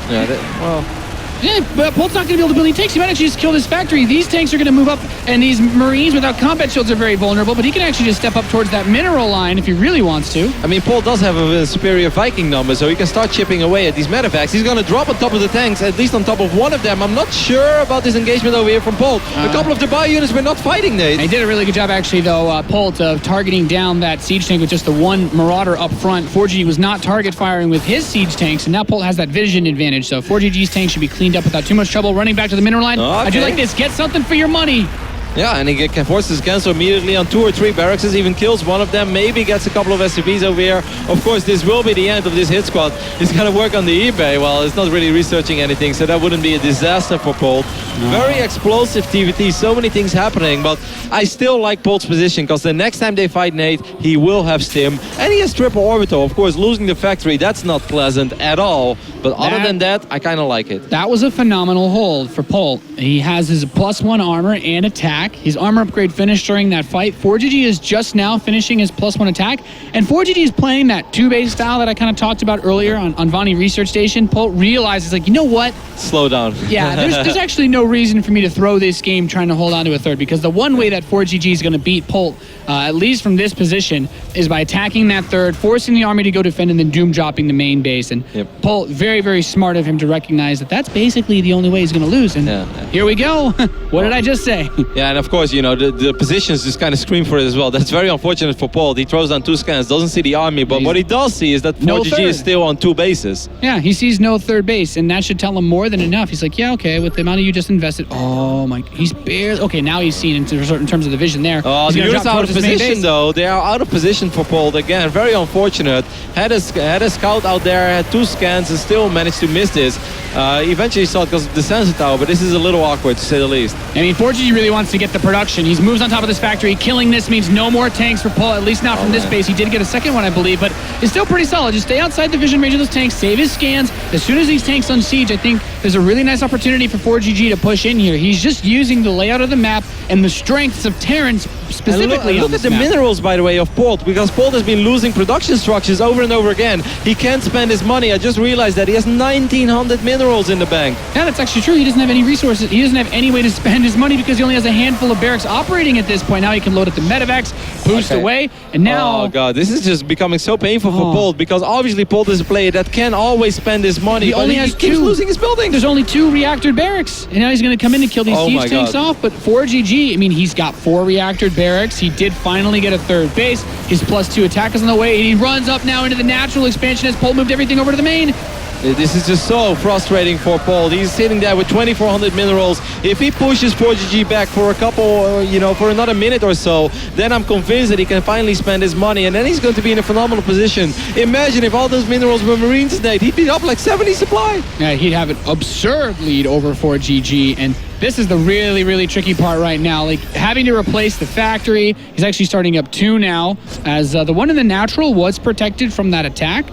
Yeah, well... Yeah, but Polt's not going to be able to build any tanks. He might actually just kill this factory. These tanks are going to move up, and these Marines without combat shields are very vulnerable, but he can actually just step up towards that mineral line if he really wants to. I mean, Polt does have a superior Viking number, so he can start chipping away at these medevacs. He's going to drop on top of the tanks, at least on top of one of them. I'm not sure about this engagement over here from Polt. A couple of the bio units were not fighting, Nate. He did a really good job, actually, though, Polt, of targeting down that siege tank with just the one Marauder up front. ForGG was not target firing with his siege tanks, and now Polt has that vision advantage, so ForGG's tank should be cleaned up without too much trouble. Running back to the mineral line. Okay. I do like this. Get something for your money. Yeah, and he can force his cancel immediately on 2 or 3 barracks, even kills one of them, maybe gets a couple of SCVs over here. Of course, this will be the end of this hit squad. He's going to work on the eBay. Well, it's not really researching anything, so that wouldn't be a disaster for Polt. Very explosive TvT, so many things happening, but I still like Polt's position, because the next time they fight Nate, he will have Stim, and he has triple orbital. Of course, losing the factory, that's not pleasant at all, but other than that, I kind of like it. That was a phenomenal hold for Polt. He has his +1 armor and attack. His armor upgrade finished during that fight. ForGG is just now finishing his +1 attack, and ForGG is playing that 2-base style that I kind of talked about earlier on Vaani Research Station. Polt realizes, like, you know what? Slow down. Yeah, there's actually no reason for me to throw this game trying to hold on to a third, because the one way that ForGG is going to beat Polt, at least from this position, is by attacking that third, forcing the army to go defend, and then doom dropping the main base. And Polt, very, very smart of him to recognize that that's basically the only way he's going to lose. And here we go. What did I just say? Yeah, and of course, you know, the positions just kind of scream for it as well. That's very unfortunate for Polt. He throws down 2 scans, doesn't see the army, but what he does see is that ForGG is still on 2 bases. Yeah, he sees no third base, and that should tell him more than enough. He's like, yeah, okay, with the amount of you just invested, oh my, he's barely, okay, now he's seen in terms of the vision there. Oh, the units out of position though. They are out of position for Polt. Again, very unfortunate. Had a scout out there, had 2 scans, and still managed to miss this. Eventually saw it because of the sensor tower, but this is a little awkward to say the least. I mean, ForGG really wants to get get the production. He moves on top of this factory. Killing this means no more tanks for Polt, at least not from this base. He did get a second one, I believe, but it's still pretty solid. Just stay outside the vision range of those tanks, save his scans. As soon as these tanks unsiege, I think there's a really nice opportunity for ForGG to push in here. He's just using the layout of the map and the strengths of Terran specifically. Look at the minerals, by the way, of Polt, because Polt has been losing production structures over and over again. He can't spend his money. I just realized that he has 1,900 minerals in the bank. Yeah, that's actually true. He doesn't have any resources. He doesn't have any way to spend his money because he only has a handful of barracks operating at this point. Now he can load up the medevacs, boost away, and now... Oh, God, this is just becoming so painful for Polt, because obviously Polt is a player that can always spend his money, he only has keeps losing his buildings. There's only 2 reactor barracks, and now he's going to come in and kill these siege tanks off, but ForGG, I mean, he's got 4 reactor barracks. He did finally get a 3rd base. His +2 attack is on the way, and he runs up now into the natural expansion as Polt moved everything over to the main. This is just so frustrating for Polt. He's sitting there with 2,400 minerals. If he pushes ForGG back for a couple, for another minute or so, then I'm convinced that he can finally spend his money, and then he's going to be in a phenomenal position. Imagine if all those minerals were Marines today. He'd be up like 70 supply. Yeah, he'd have an absurd lead over ForGG, and this is the really, really tricky part right now. Like, having to replace the factory. He's actually starting up 2 now, as the one in the natural was protected from that attack,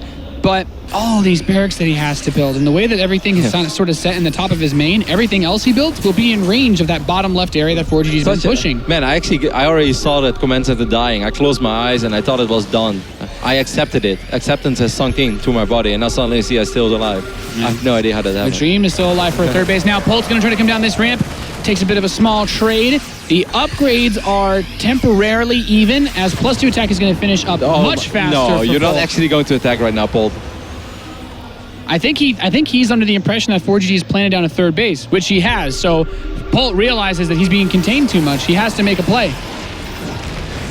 but all these barracks that he has to build, and the way that everything is sort of set in the top of his main, everything else he builds will be in range of that bottom left area that ForGG's been pushing. Man, I already saw that comments at the dying. I closed my eyes and I thought it was done. I accepted it. Acceptance has sunk into my body, and now suddenly see I'm still alive. I have no idea how that happened. The dream is still alive for a 3rd base. Now Polt's going to try to come down this ramp. Takes a bit of a small trade. The upgrades are temporarily even, as +2 attack is going to finish up much faster. No, you're Polt. not actually going to attack right now, Polt. I think he's under the impression that ForGG is planted down a 3rd base, which he has. So Polt realizes that he's being contained too much. He has to make a play.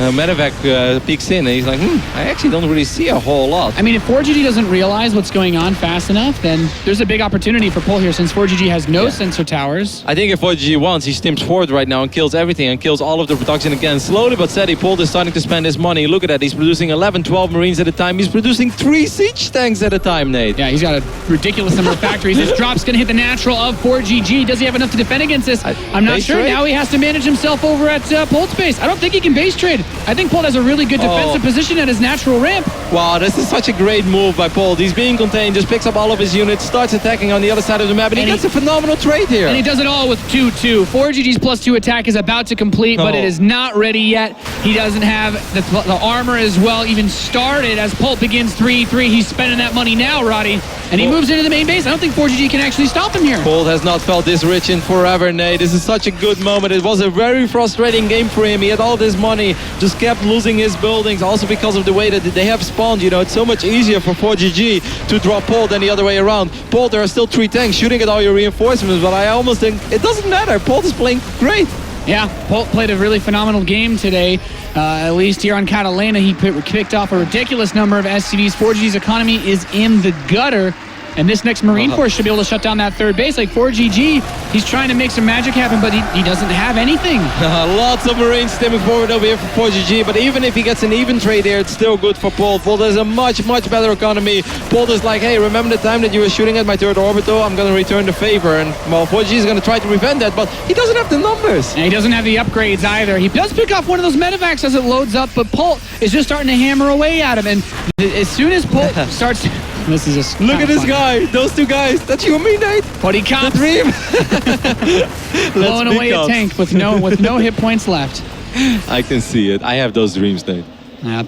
Medevac peeks in and he's like, I actually don't really see a whole lot. I mean, if ForGG doesn't realize what's going on fast enough, then there's a big opportunity for Polt here, since ForGG has no sensor towers. I think if ForGG wants, he stimps forward right now and kills everything and kills all of the production again. Slowly but steady, Polt is starting to spend his money. Look at that, he's producing 11, 12 Marines at a time. He's producing 3 siege tanks at a time, Nate. Yeah, he's got a ridiculous number of factories. This drop's going to hit the natural of ForGG. Does he have enough to defend against this? I'm not sure. Now he has to manage himself over at Polt's base. I don't think he can base trade. I think Polt has a really good defensive position at his natural ramp. Wow, this is such a great move by Polt. He's being contained, just picks up all of his units, starts attacking on the other side of the map, and he gets a phenomenal trade here. And he does it all with 2-2. ForGG's +2 attack is about to complete, but it is not ready yet. He doesn't have the armor as well even started as Polt begins 3-3. He's spending that money now, Roddy, and he moves into the main base. I don't think ForGG can actually stop him here. Polt has not felt this rich in forever, Nate. This is such a good moment. It was a very frustrating game for him. He had all this money, just kept losing his buildings, also because of the way that they have spawned. It's so much easier for ForGG to drop Polt than the other way around. Polt, there are still 3 tanks shooting at all your reinforcements, but I almost think it doesn't matter. Polt is playing great. Yeah, Polt played a really phenomenal game today. At least here on Catalina, he picked off a ridiculous number of SCVs. ForGG's economy is in the gutter. And this next Marine Force should be able to shut down that 3rd base. Like ForGG, he's trying to make some magic happen, but he doesn't have anything. Lots of Marines stemming forward over here for ForGG, but even if he gets an even trade here, it's still good for Polt. Polt has a much, much better economy. Polt is like, hey, remember the time that you were shooting at my 3rd orbital? I'm going to return the favor. And, well, ForGG is going to try to prevent that, but he doesn't have the numbers. And he doesn't have the upgrades either. He does pick off one of those medevacs as it loads up, but Polt is just starting to hammer away at him. And as soon as Polt starts... This is just look at this guy, those 2 guys. That's you and me, Nate. Buddy Cops. The dream. Blowing away a tank with no hit points left. I can see it. I have those dreams, Nate.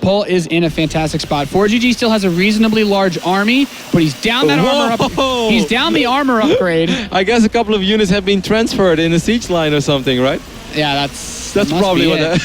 Polt is in a fantastic spot. ForGG still has a reasonably large army, but he's down that armor He's down the armor upgrade. I guess a couple of units have been transferred in the siege line or something, right? Yeah, that's probably what that...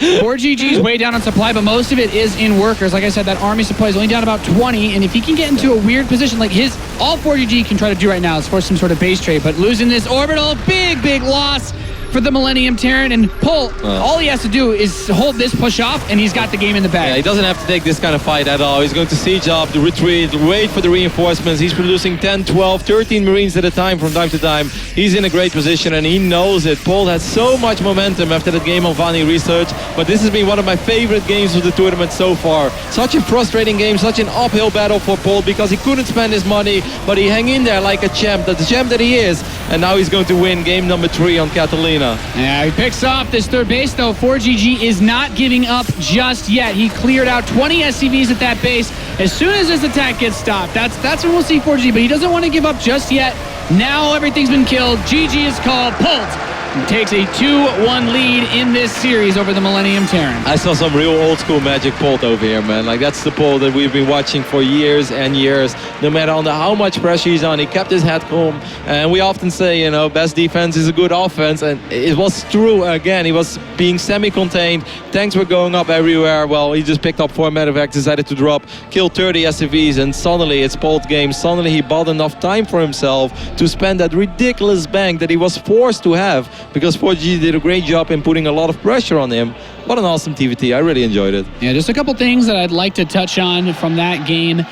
ForGG's way down on supply, but most of it is in workers. Like I said, that army supply is only down about 20, and if he can get into a weird position, like all ForGG can try to do right now is force some sort of base trade, but losing this orbital, big loss for the Millennium Terran, and Polt, all he has to do is hold this push off, and he's got the game in the bag. Yeah, he doesn't have to take this kind of fight at all. He's going to siege up, the retreat, wait for the reinforcements. He's producing 10, 12, 13 Marines at a time from time to time. He's in a great position, and he knows it. Polt has so much momentum after that game on Vaani Research, but this has been one of my favorite games of the tournament so far. Such a frustrating game, such an uphill battle for Polt, because he couldn't spend his money, but he hung in there like a champ, the champ that he is. and now he's going to win game number 3 on Catalina. Yeah, he picks off this third base, though. ForGG is not giving up just yet. He cleared out 20 SCVs at that base. As soon as this attack gets stopped, that's when we'll see ForGG, but he doesn't want to give up just yet. Now everything's been killed. GG is called. Polt takes a 2-1 lead in this series over the Millennium Terran. I saw some real old school Magic Polt over here, man. Like, that's the Polt that we've been watching for years and years. No matter how much pressure he's on, he kept his head calm. And we often say, you know, best defense is a good offense. And it was true again. He was being semi-contained. Tanks were going up everywhere. Well, he just picked up 4 medevacs, decided to drop, kill 30 SCVs, and suddenly it's Polt game. Suddenly he bought enough time for himself to spend that ridiculous bank that he was forced to have, because ForGG did a great job in putting a lot of pressure on him. What an awesome TvT. I really enjoyed it. Yeah, just a couple things that I'd like to touch on from that game.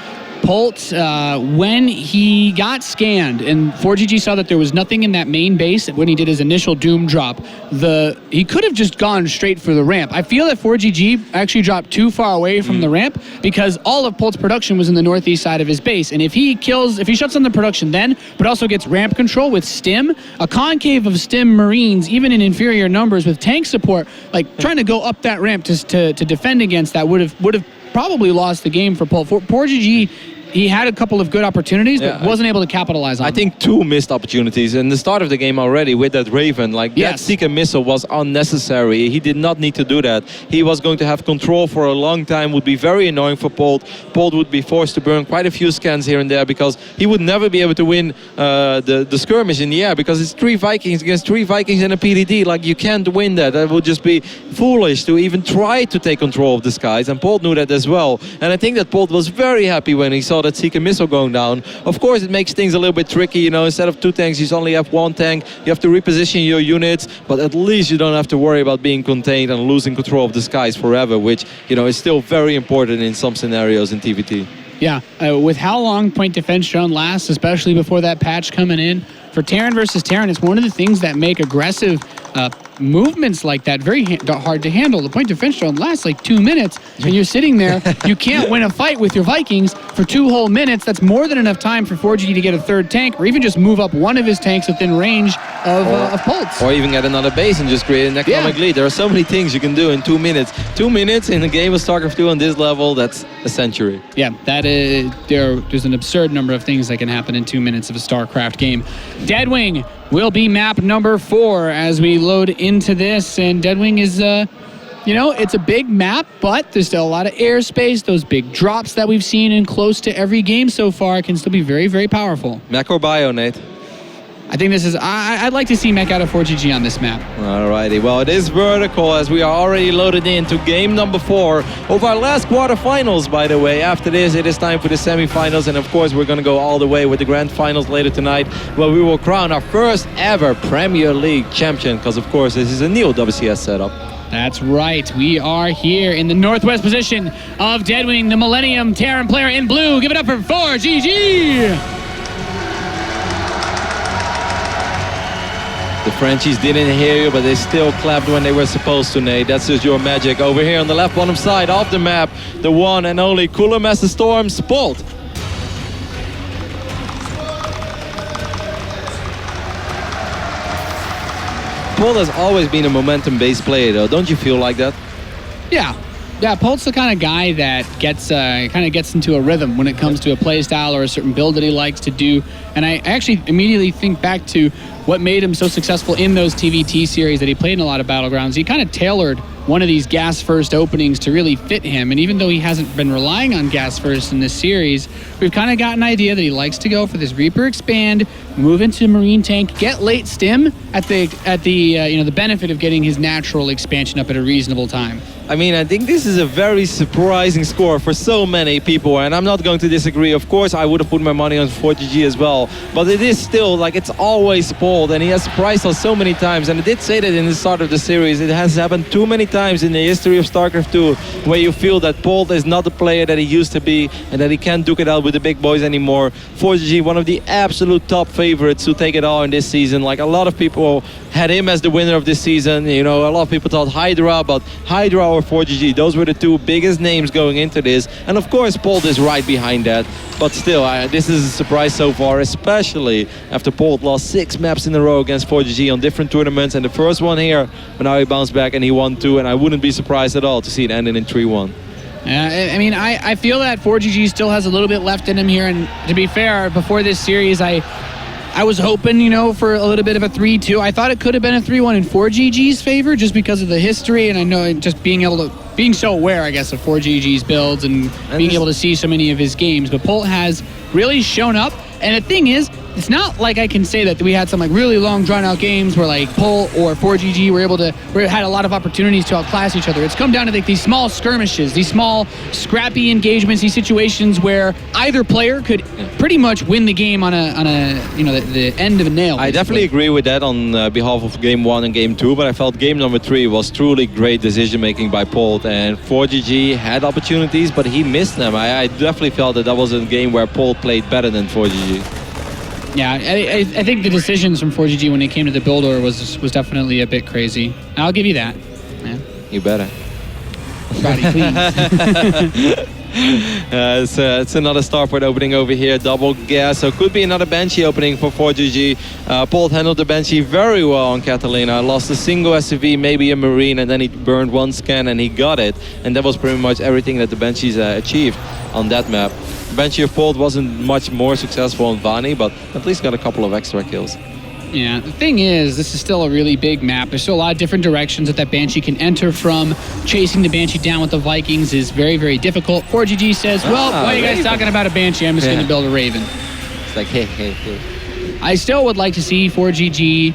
Polt, when he got scanned and ForGG saw that there was nothing in that main base when he did his initial Doom drop, he could have just gone straight for the ramp. I feel that ForGG actually dropped too far away from the ramp, because all of Polt's production was in the northeast side of his base. And if he shuts down the production then, but also gets ramp control with Stim, a concave of Stim Marines, even in inferior numbers with tank support, like trying to go up that ramp to defend against that would have probably lost the game for Polt. ForGG, he had a couple of good opportunities, but wasn't able to capitalize on them. I think 2 missed opportunities in the start of the game already with that Raven. Like, that Seeker missile was unnecessary. He did not need to do that. He was going to have control for a long time, would be very annoying for Polt. Polt would be forced to burn quite a few scans here and there, because he would never be able to win the skirmish in the air, because it's 3 Vikings against 3 Vikings and a PDD. Like, you can't win that. That would just be foolish to even try to take control of the skies, and Polt knew that as well. And I think that Polt was very happy when he saw that Seeker missile going down. Of course, it makes things a little bit tricky, you know. Instead of 2 tanks, you only have 1 tank. You have to reposition your units, but at least you don't have to worry about being contained and losing control of the skies forever, which, you know, is still very important in some scenarios in TvT. Yeah, with how long point defense drone lasts, especially before that patch coming in, for Terran versus Terran, it's one of the things that make aggressive movements like that very hard to handle. The point defense drone lasts like 2 minutes, and you're sitting there. You can't win a fight with your Vikings for 2 whole minutes. That's more than enough time for ForGG to get a 3rd tank, or even just move up one of his tanks within range of Polt's. Or even get another base and just create an economic lead. There are so many things you can do in 2 minutes. 2 minutes in a game of StarCraft 2 on this level, that's a century. Yeah, that is, there's an absurd number of things that can happen in 2 minutes of a StarCraft game. Deadwing will be map number 4 as we load into this, and Deadwing is, you know, it's a big map, but there's still a lot of airspace. Those big drops that we've seen in close to every game so far can still be very, very powerful. Mech or bio, Nate? I think this is, I'd like to see mech out of ForGG on this map. Alrighty, well, it is vertical as we are already loaded into game number 4 of our last quarterfinals, by the way. After this, it is time for the semifinals, and of course, we're going to go all the way with the grand finals later tonight, where we will crown our first ever Premier League champion, because of course, this is a new WCS setup. That's right. We are here in the northwest position of Deadwing, the Millennium Terran player in blue. Give it up for ForGG! The Frenchies didn't hear you, but they still clapped when they were supposed to, Nate. That's just your magic. Over here on the left bottom side of the map, the one and only Cooler Master Storm's Polt. Polt has always been a momentum-based player, though. Don't you feel like that? Yeah. Yeah, Polt's the kind of guy that gets into a rhythm when it comes to a play style or a certain build that he likes to do. And I actually immediately think back to what made him so successful in those TvT series that he played in a lot of Battlegrounds. He kind of tailored one of these gas first openings to really fit him. And even though he hasn't been relying on gas first in this series, we've kind of got an idea that he likes to go for this Reaper expand, move into Marine tank, get late stim at the benefit of getting his natural expansion up at a reasonable time. I mean, I think this is a very surprising score for so many people, and I'm not going to disagree. Of course, I would have put my money on ForGG as well, but it is still, like, it's always Polt, and he has surprised us so many times, and I did say that in the start of the series. It has happened too many times in the history of StarCraft 2 where you feel that Polt is not the player that he used to be and that he can't duke it out with the big boys anymore. ForGG, one of the absolute top favorites to take it all in this season. Like, a lot of people had him as the winner of this season. You know, a lot of people thought Hydra, but Hydra or ForGG, those were the two biggest names going into this. And of course, Polt is right behind that. But still, this is a surprise so far, especially after Polt lost 6 maps in a row against ForGG on different tournaments. And the first one here, but now he bounced back and he won 2. And I wouldn't be surprised at all to see it ending in 3-1. I mean, I feel that ForGG still has a little bit left in him here. And to be fair, before this series, I was hoping, you know, for a little bit of a 3-2. I thought it could have been a 3-1 in ForGG's favor just because of the history, and I know just being so aware, I guess, of ForGG's builds and being able to see so many of his games. But Polt has really shown up, and the thing is, it's not like I can say that we had some like really long drawn out games where like Polt or ForGG had a lot of opportunities to outclass each other. It's come down to like these small skirmishes, these small scrappy engagements, these situations where either player could pretty much win the game on a you know, the end of a nail. I definitely agree with that on behalf of Game 1 and Game 2, but I felt Game number 3 was truly great decision making by Polt, and ForGG had opportunities, but he missed them. I definitely felt that was a game where Polt played better than ForGG. Yeah, I think the decisions from ForGG when it came to the build order was definitely a bit crazy. I'll give you that. Yeah. You better. Roddy, please. It's another starport opening over here, double gas, so could be another Banshee opening for ForGG. Polt handled the Banshee very well on Catalina, lost a single SCV, maybe a Marine, and then he burned 1 scan and he got it. And that was pretty much everything that the Banshees achieved on that map. Banshee of Polt wasn't much more successful on Vaani, but at least got a couple of extra kills. Yeah, the thing is, this is still a really big map. There's still a lot of different directions that Banshee can enter from. Chasing the Banshee down with the Vikings is very, very difficult. ForGG says, well, why are you guys talking about a Banshee? I'm just going to build a Raven. It's like, hey. I still would like to see ForGG,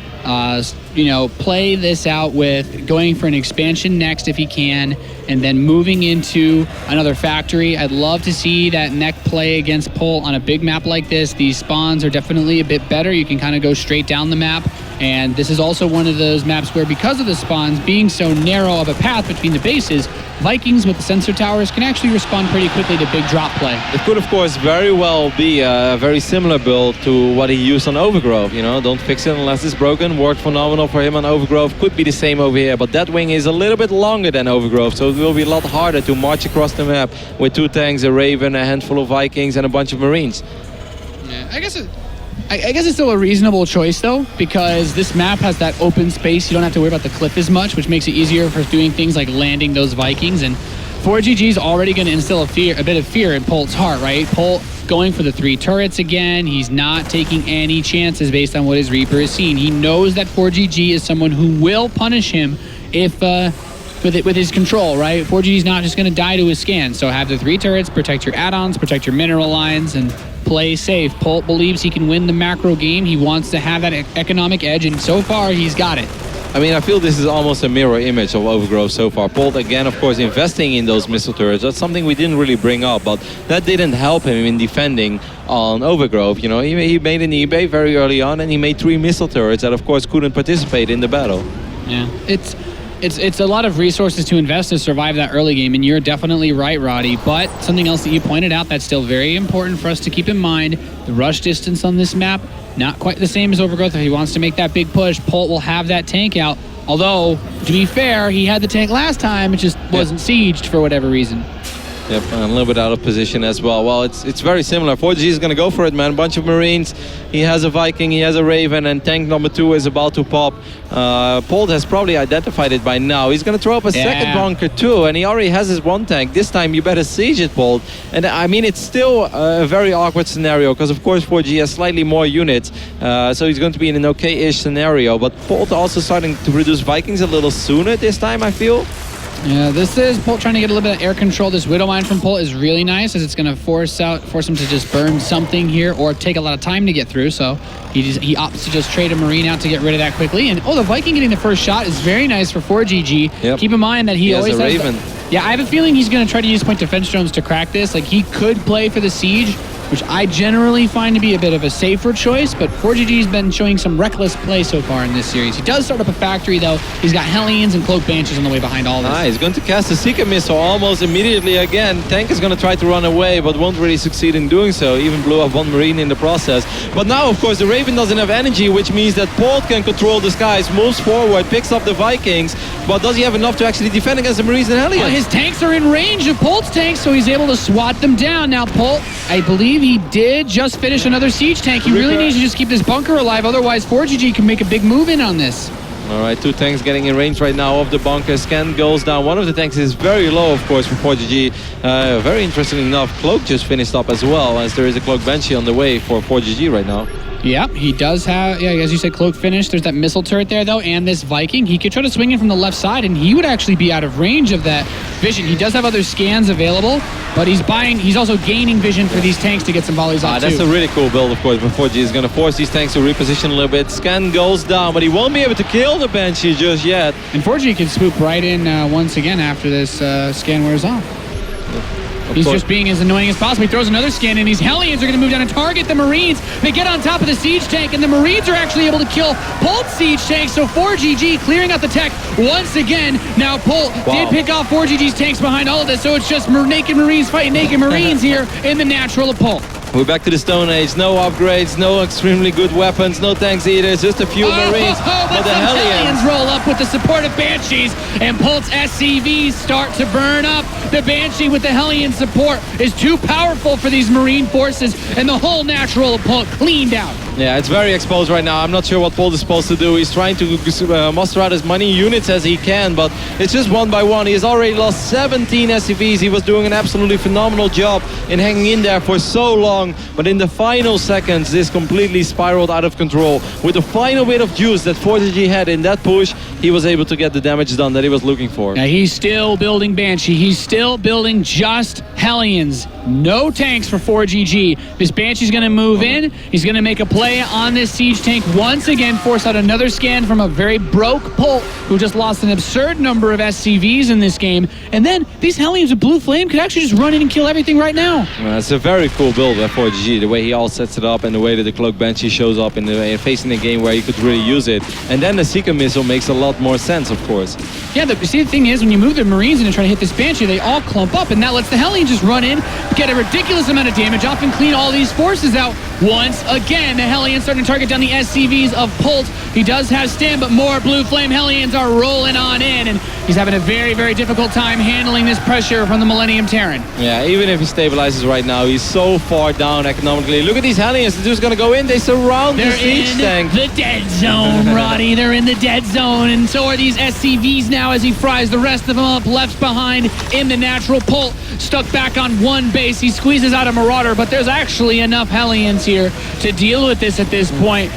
you know, play this out with going for an expansion next if he can, and then moving into another factory. I'd love to see that neck play against Polt on a big map like this. These spawns are definitely a bit better. You can kind of go straight down the map. And this is also one of those maps where, because of the spawns being so narrow of a path between the bases, Vikings with the sensor towers can actually respond pretty quickly to big drop play. It could, of course, very well be a very similar build to what he used on Overgrowth. You know, don't fix it unless it's broken. Worked phenomenal for him on Overgrowth. Could be the same over here, but Deadwing is a little bit longer than Overgrowth, so it will be a lot harder to march across the map with 2 tanks, a Raven, a handful of Vikings, and a bunch of Marines. Yeah, I guess it's still a reasonable choice, though, because this map has that open space. You don't have to worry about the cliff as much, which makes it easier for doing things like landing those Vikings. And ForGG is already going to instill a bit of fear in Polt's heart, right? Polt going for the 3 turrets again. He's not taking any chances based on what his Reaper has seen. He knows that ForGG is someone who will punish him if with his control, right? ForGG's not just going to die to his scan. So have the 3 turrets, protect your add-ons, protect your mineral lines, and play safe. Polt believes he can win the macro game. He wants to have that economic edge, and so far he's got it. I mean, I feel this is almost a mirror image of Overgrowth so far. Polt, again, of course, investing in those missile turrets. That's something we didn't really bring up, but that didn't help him in defending on Overgrowth. You know, he made an eBay very early on, and he made 3 missile turrets that, of course, couldn't participate in the battle. Yeah, it's a lot of resources to invest to survive that early game, and you're definitely right, Roddy. But something else that you pointed out that's still very important for us to keep in mind, the rush distance on this map, not quite the same as Overgrowth. If he wants to make that big push, Polt will have that tank out. Although, to be fair, he had the tank last time, it just wasn't sieged for whatever reason. Yep, and a little bit out of position as well. Well, it's very similar. ForGG is going to go for it, man. Bunch of Marines. He has a Viking, he has a Raven, and tank number 2 is about to pop. Polt has probably identified it by now. He's going to throw up a second bunker too, and he already has his 1 tank. This time you better siege it, Polt. And I mean, it's still a very awkward scenario, because of course ForGG has slightly more units, so he's going to be in an okay-ish scenario. But Polt also starting to produce Vikings a little sooner this time, I feel. Yeah, this is Polt trying to get a little bit of air control. This Widow Mine from Polt is really nice, as it's going to force him to just burn something here or take a lot of time to get through. So he opts to just trade a Marine out to get rid of that quickly. And the Viking getting the first shot is very nice for ForGG. Yep. Keep in mind that he always has Raven. Yeah, I have a feeling he's going to try to use point defense drones to crack this. Like, he could play for the siege, which I generally find to be a bit of a safer choice, but ForGG's been showing some reckless play so far in this series. He does start up a factory, though. He's got Hellions and Cloak Banshees on the way behind all this. He's going to cast a Seeker Missile almost immediately again. Tank is going to try to run away, but won't really succeed in doing so. Even blew up one Marine in the process. But now, of course, the Raven doesn't have energy, which means that Polt can control the skies, moves forward, picks up the Vikings, but does he have enough to actually defend against the Marines and Hellions? His tanks are in range of Polt's tanks, so he's able to swat them down. Now, Polt, I believe he did just finish another siege tank. He really needs to just keep this bunker alive, otherwise ForGG can make a big move in on this. All right, 2 tanks getting in range right now of the bunker. Scan goes down. One of the tanks is very low, of course, for ForGG. Very interesting enough, Cloak just finished up as well, as there is a Cloak Banshee on the way for ForGG right now. Yep, he does have, as you said, Cloak finished. There's that missile turret there, though, and this Viking. He could try to swing in from the left side, and he would actually be out of range of that vision. He does have other scans available, but he's also gaining vision for these tanks to get some volleys off, That's too. a really cool build, of course, but ForGG is going to force these tanks to reposition a little bit. Scan goes down, but he won't be able to kill the Banshee just yet. And ForGG can swoop right in once again after this scan wears off. He's just being as annoying as possible. He throws another scan in. These Hellions are going to move down and target the Marines. They get on top of the siege tank, and the Marines are actually able to kill Polt's siege tank. So ForGG clearing out the tech once again. Now Polt did pick off ForGG's tanks behind all of this, so it's just naked Marines fighting naked Marines here in the natural of Polt. We're back to the Stone Age. No upgrades, no extremely good weapons, no tanks either. It's just a few Marines. But the Hellions roll up with the support of Banshees, and Polt's SCVs start to burn up. The Banshee with the Hellion support is too powerful for these Marine forces, and the whole natural of Polt cleaned out. Yeah, it's very exposed right now. I'm not sure what Polt is supposed to do. He's trying to muster out as many units as he can, but it's just one by one. He has already lost 17 SCVs. He was doing an absolutely phenomenal job in hanging in there for so long, but in the final seconds, this completely spiraled out of control. With the final bit of juice that ForGG had in that push, he was able to get the damage done that he was looking for. Now he's still building Banshee. He's still building just Hellions. No tanks for ForGG. This Banshee's going to move in. He's going to make a play on this siege tank once again, force out another scan from a very broke Polt, who just lost an absurd number of SCVs in this game. And then these Hellions with Blue Flame could actually just run in and kill everything right now. It's a very cool build by ForGG, the way he all sets it up and the way that the Cloak Banshee shows up in facing the game where you could really use it. And then the Seeker Missile makes a lot more sense, of course. Yeah, the thing is, when you move the Marines in and try to hit this Banshee, they all clump up, and that lets the Hellions just run in, get a ridiculous amount of damage off, and clean all these forces out. Once again, the Hellions starting to target down the SCVs of Polt. He does have Stim, but more Blue Flame Hellions are rolling on in, and he's having a very, very difficult time handling this pressure from the Millennium Terran. Yeah, even if he stabilizes right now, he's so far down economically. Look at these Hellions. They're just going to go in. They surround the siege tank. The dead zone, Roddy. They're in the dead zone, and so are these SCVs now as he fries the rest of them up, left behind in the natural. Polt stuck back on one base. He squeezes out a Marauder, but there's actually enough Hellions here to deal with this at this point.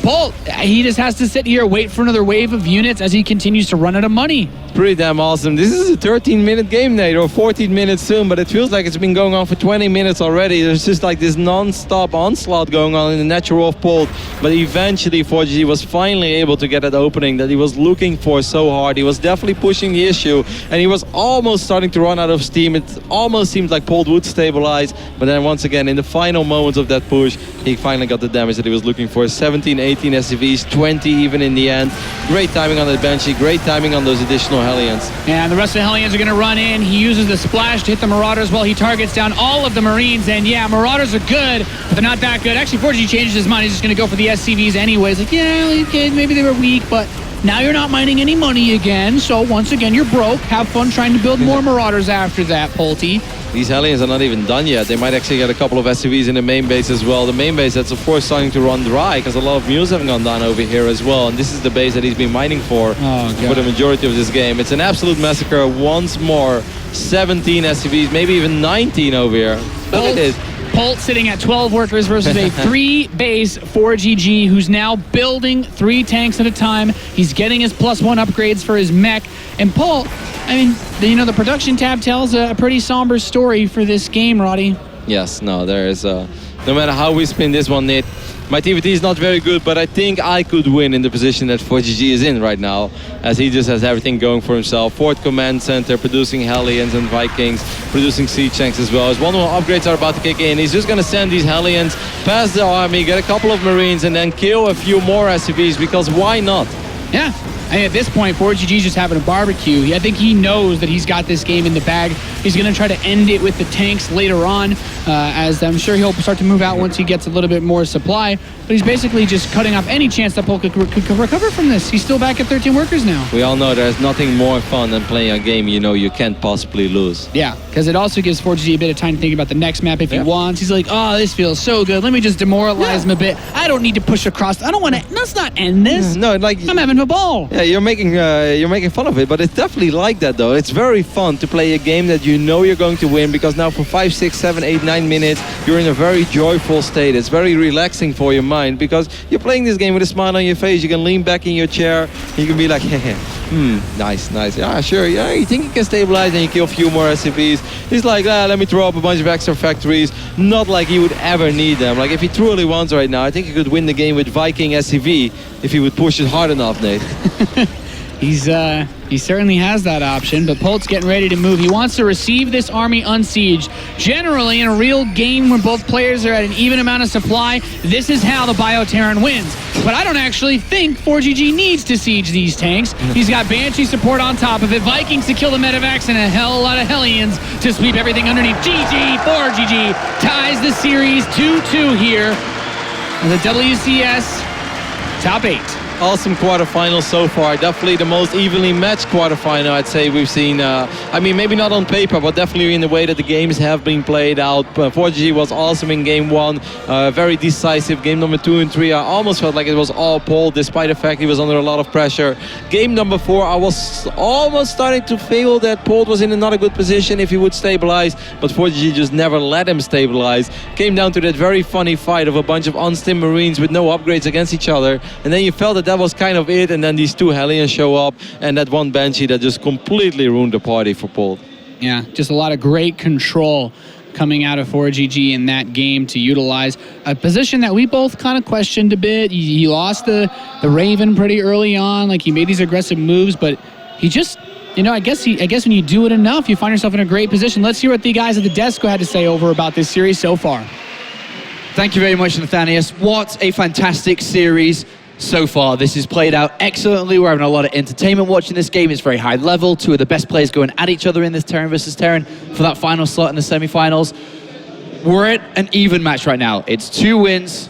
Polt, he just has to sit here, wait for another wave of units as he continues to run out of money. Pretty damn awesome. This is a 13-minute game, Nate, or 14 minutes soon, but it feels like it's been going on for 20 minutes already. There's just like this non-stop onslaught going on in the natural of Polt, but eventually ForGG was finally able to get that opening that he was looking for so hard. He was definitely pushing the issue, and he was almost starting to run out of steam. It almost seemed like Polt would stabilize, but then once again, in the final moments of that push, he finally got the damage that he was looking for. 17, 18 SCVs, 20 even in the end. Great timing on that Banshee, great timing on those additional Hellions. And the rest of the Hellions are going to run in. He uses the splash to hit the Marauders while he targets down all of the Marines. And yeah, Marauders are good, but they're not that good. Actually, ForGG changes his mind. He's just going to go for the SCVs anyways. Like, yeah, okay, maybe they were weak, but now you're not mining any money again. So once again, you're broke. Have fun trying to build more Marauders after that, Polty. These Hellions are not even done yet. They might actually get a couple of SCVs in the main base as well. The main base that's of course starting to run dry because a lot of mules have gone down over here as well. And this is the base that he's been mining for the majority of this game. It's an absolute massacre once more. 17 SCVs, maybe even 19 over here. Look at this. Polt sitting at 12 workers versus a 3-base ForGG who's now building 3 tanks at a time. He's getting his +1 upgrades for his mech. And Polt, I mean, the production tab tells a pretty somber story for this game, Roddy. Yes, no, there is. No matter how we spin this one, Nate, my TvT is not very good, but I think I could win in the position that ForGG is in right now, as he just has everything going for himself. Fourth command center, producing Hellions and Vikings, producing siege tanks as well. As one more upgrades are about to kick in, he's just going to send these Hellions past the army, get a couple of Marines, and then kill a few more SCVs, because why not? Yeah. And at this point, ForGG's just having a barbecue. I think he knows that he's got this game in the bag. He's going to try to end it with the tanks later on, as I'm sure he'll start to move out once he gets a little bit more supply. But he's basically just cutting off any chance that Polt could recover from this. He's still back at 13 workers now. We all know there's nothing more fun than playing a game you know you can't possibly lose. Yeah, because it also gives ForGG a bit of time to think about the next map if he wants. He's like, oh, this feels so good. Let me just demoralize him a bit. I don't need to push across. I don't want to. Let's not end this. No, like I'm having a ball. Yeah, you're making fun of it, but it's definitely like that though. It's very fun to play a game that you know you're going to win, because now for 5, 6, 7, 8, 9 minutes you're in a very joyful state. It's very relaxing for your mind, because you're playing this game with a smile on your face. You can lean back in your chair. You can be like, nice. Yeah, sure. Yeah, you think you can stabilize and you kill a few more SCVs. He's like, let me throw up a bunch of extra factories. Not like he would ever need them. Like if he truly wants right now, I think he could win the game with Viking SCV if he would push it hard enough, Nate. He certainly has that option, but Polt's getting ready to move. He wants to receive this army unsieged. Generally, in a real game where both players are at an even amount of supply, this is how the Bioterran wins. But I don't actually think ForGG needs to siege these tanks. He's got Banshee support on top of it, Vikings to kill the medevacs, and a hell lot of Hellions to sweep everything underneath. ForGG ties the series 2-2 here. The WCS top 8. Awesome quarterfinal so far. Definitely the most evenly matched quarterfinal I'd say we've seen. I mean, maybe not on paper, but definitely in the way that the games have been played out. 4GG was awesome in game 1. Very decisive. Game number 2 and 3, I almost felt like it was all Polt, despite the fact he was under a lot of pressure. Game number 4, I was almost starting to feel that Polt was in another good position if he would stabilize, but 4GG just never let him stabilize. Came down to that very funny fight of a bunch of unstim Marines with no upgrades against each other, and then you felt that was kind of it, and then these 2 Hellions show up, and that one Banshee that just completely ruined the party for Polt. Yeah, just a lot of great control coming out of 4GG in that game to utilize a position that we both kind of questioned a bit. He lost the Raven pretty early on, like he made these aggressive moves, but he just, you know, I guess when you do it enough, you find yourself in a great position. Let's hear what the guys at the desk had to say over about this series so far. Thank you very much, Nathanius. What a fantastic series so far. This has played out excellently. We're having a lot of entertainment watching this game. It's very high level. 2 of the best players going at each other in this Terran versus Terran for that final slot in the semifinals. We're at an even match right now. It's 2 wins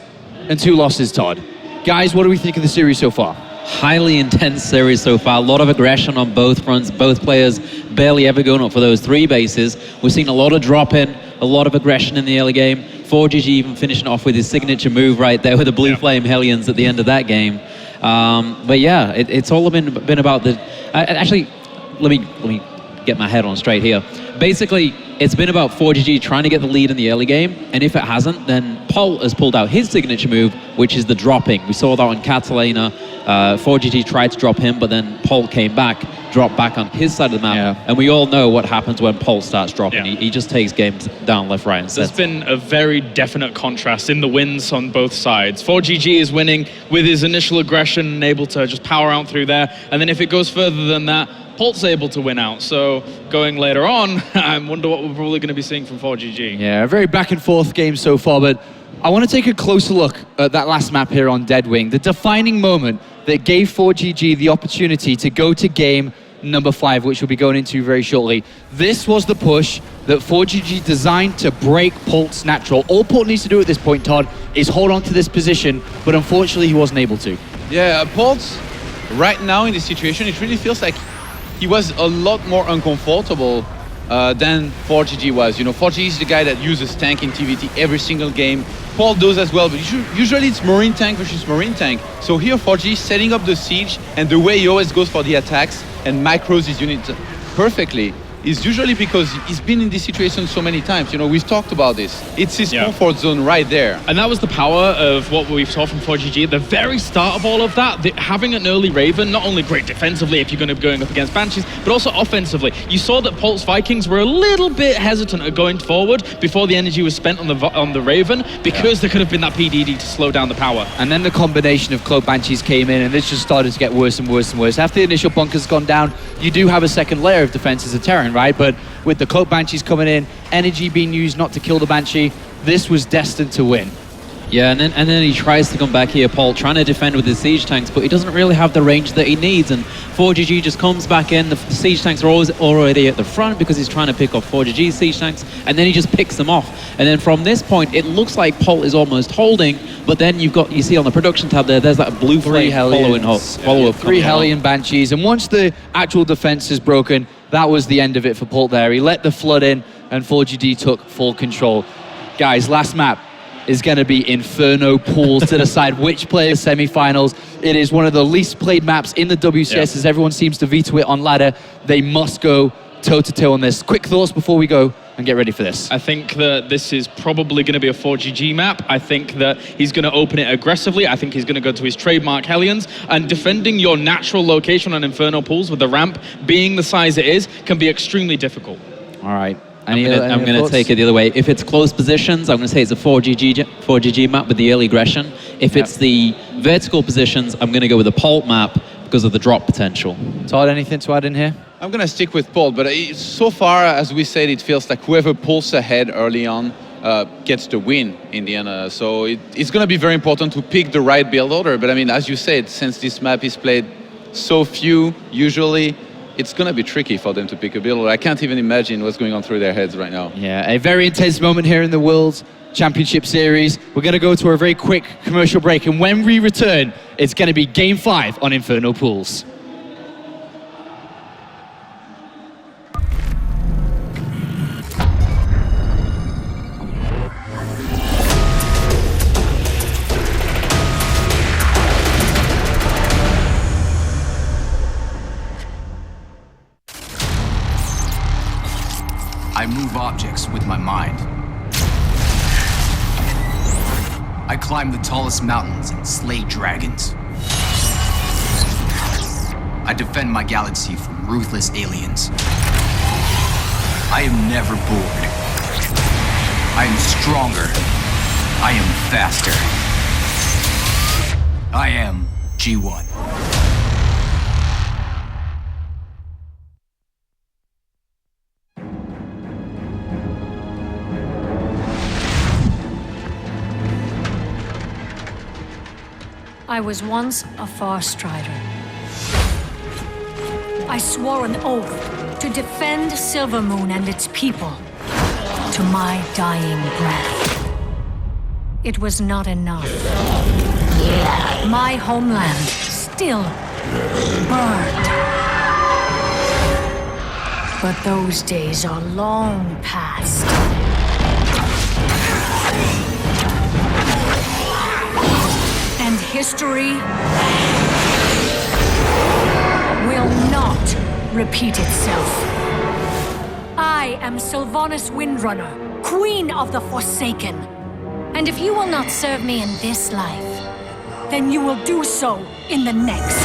and 2 losses, Todd. Guys, what do we think of the series so far? Highly intense series so far. A lot of aggression on both fronts. Both players barely ever going up for those 3 bases. We've seen a lot of drop-in, a lot of aggression in the early game. 4GG even finishing off with his signature move right there with the Blue Flame Hellions at the end of that game. But yeah, it's all been about the... actually, let me get my head on straight here. Basically, it's been about 4GG trying to get the lead in the early game, and if it hasn't, then Polt has pulled out his signature move, which is the dropping. We saw that on Catalina. 4GG tried to drop him, but then Polt came back, dropped back on his side of the map, and we all know what happens when Polt starts dropping. He just takes games down left, right, and center. There's been a very definite contrast in the wins on both sides. 4GG is winning with his initial aggression and able to just power out through there, and then if it goes further than that, Polt's able to win out. So going later on, I wonder what we're probably going to be seeing from 4GG. Yeah, a very back and forth game so far, but I want to take a closer look at that last map here on Deadwing, the defining moment that gave 4GG the opportunity to go to game number 5, which we'll be going into very shortly. This was the push that 4GG designed to break Polt's natural. All Polt needs to do at this point, Todd, is hold on to this position, but unfortunately he wasn't able to. Yeah, Polt, right now in this situation, it really feels like he was a lot more uncomfortable than 4GG was. You know, 4GG is the guy that uses tank in TvT every single game. Polt does as well, but usually it's Marine tank versus Marine tank. So here 4GG is setting up the siege, and the way he always goes for the attacks and macros his unit perfectly is usually because he's been in this situation so many times. You know, we've talked about this. It's his comfort zone right there. And that was the power of what we saw from ForGG at the very start of all of that. Having an early Raven, not only great defensively if you're going to be going up against Banshees, but also offensively. You saw that Polt's Vikings were a little bit hesitant at going forward before the energy was spent on the Raven, because there could have been that PDD to slow down the power. And then the combination of Cloak Banshees came in, and this just started to get worse and worse and worse. After the initial bunker's gone down, you do have a second layer of defense as a Terran, right? But with the Cloak Banshees coming in, energy being used not to kill the Banshee, this was destined to win. Yeah, and then he tries to come back here, Polt, trying to defend with his siege tanks, but he doesn't really have the range that he needs, and ForGG just comes back in. The siege tanks are always already at the front because he's trying to pick off ForGG's siege tanks, and then he just picks them off. And then from this point, it looks like Polt is almost holding, but then you see on the production tab there's that blue flame follow-up. Three Hellion Banshees, and once the actual defense is broken, that was the end of it for Polt there. He let the flood in, and ForGG took full control. Guys, last map is going to be Inferno Pools to decide which plays semi-finals. It is one of the least played maps in the WCS, as everyone seems to veto it on ladder. They must go toe-to-toe on this. Quick thoughts before we go and get ready for this. I think that this is probably going to be a ForGG map. I think that he's going to open it aggressively. I think he's going to go to his trademark Hellions, and defending your natural location on Inferno Pools with the ramp being the size it is can be extremely difficult. All right. I'm going to take it the other way. If it's close positions, I'm going to say it's a 4GG map with the early aggression. If it's the vertical positions, I'm going to go with a Polt map because of the drop potential. Todd, anything to add in here? I'm going to stick with Polt, but so far, as we said, it feels like whoever pulls ahead early on gets the win in the end. So it's going to be very important to pick the right build order. But I mean, as you said, since this map is played so few, usually, it's going to be tricky for them to pick a build. I can't even imagine what's going on through their heads right now. Yeah, a very intense moment here in the World Championship Series. We're going to go to a very quick commercial break, and when we return, it's going to be Game 5 on Inferno Pools. I move objects with my mind. I climb the tallest mountains and slay dragons. I defend my galaxy from ruthless aliens. I am never bored. I am stronger. I am faster. I am G1. I was once a far strider. I swore an oath to defend Silvermoon and its people to my dying breath. It was not enough. My homeland still burned. But those days are long past. And history will not repeat itself. I am Sylvanas Windrunner, Queen of the Forsaken. And if you will not serve me in this life, then you will do so in the next.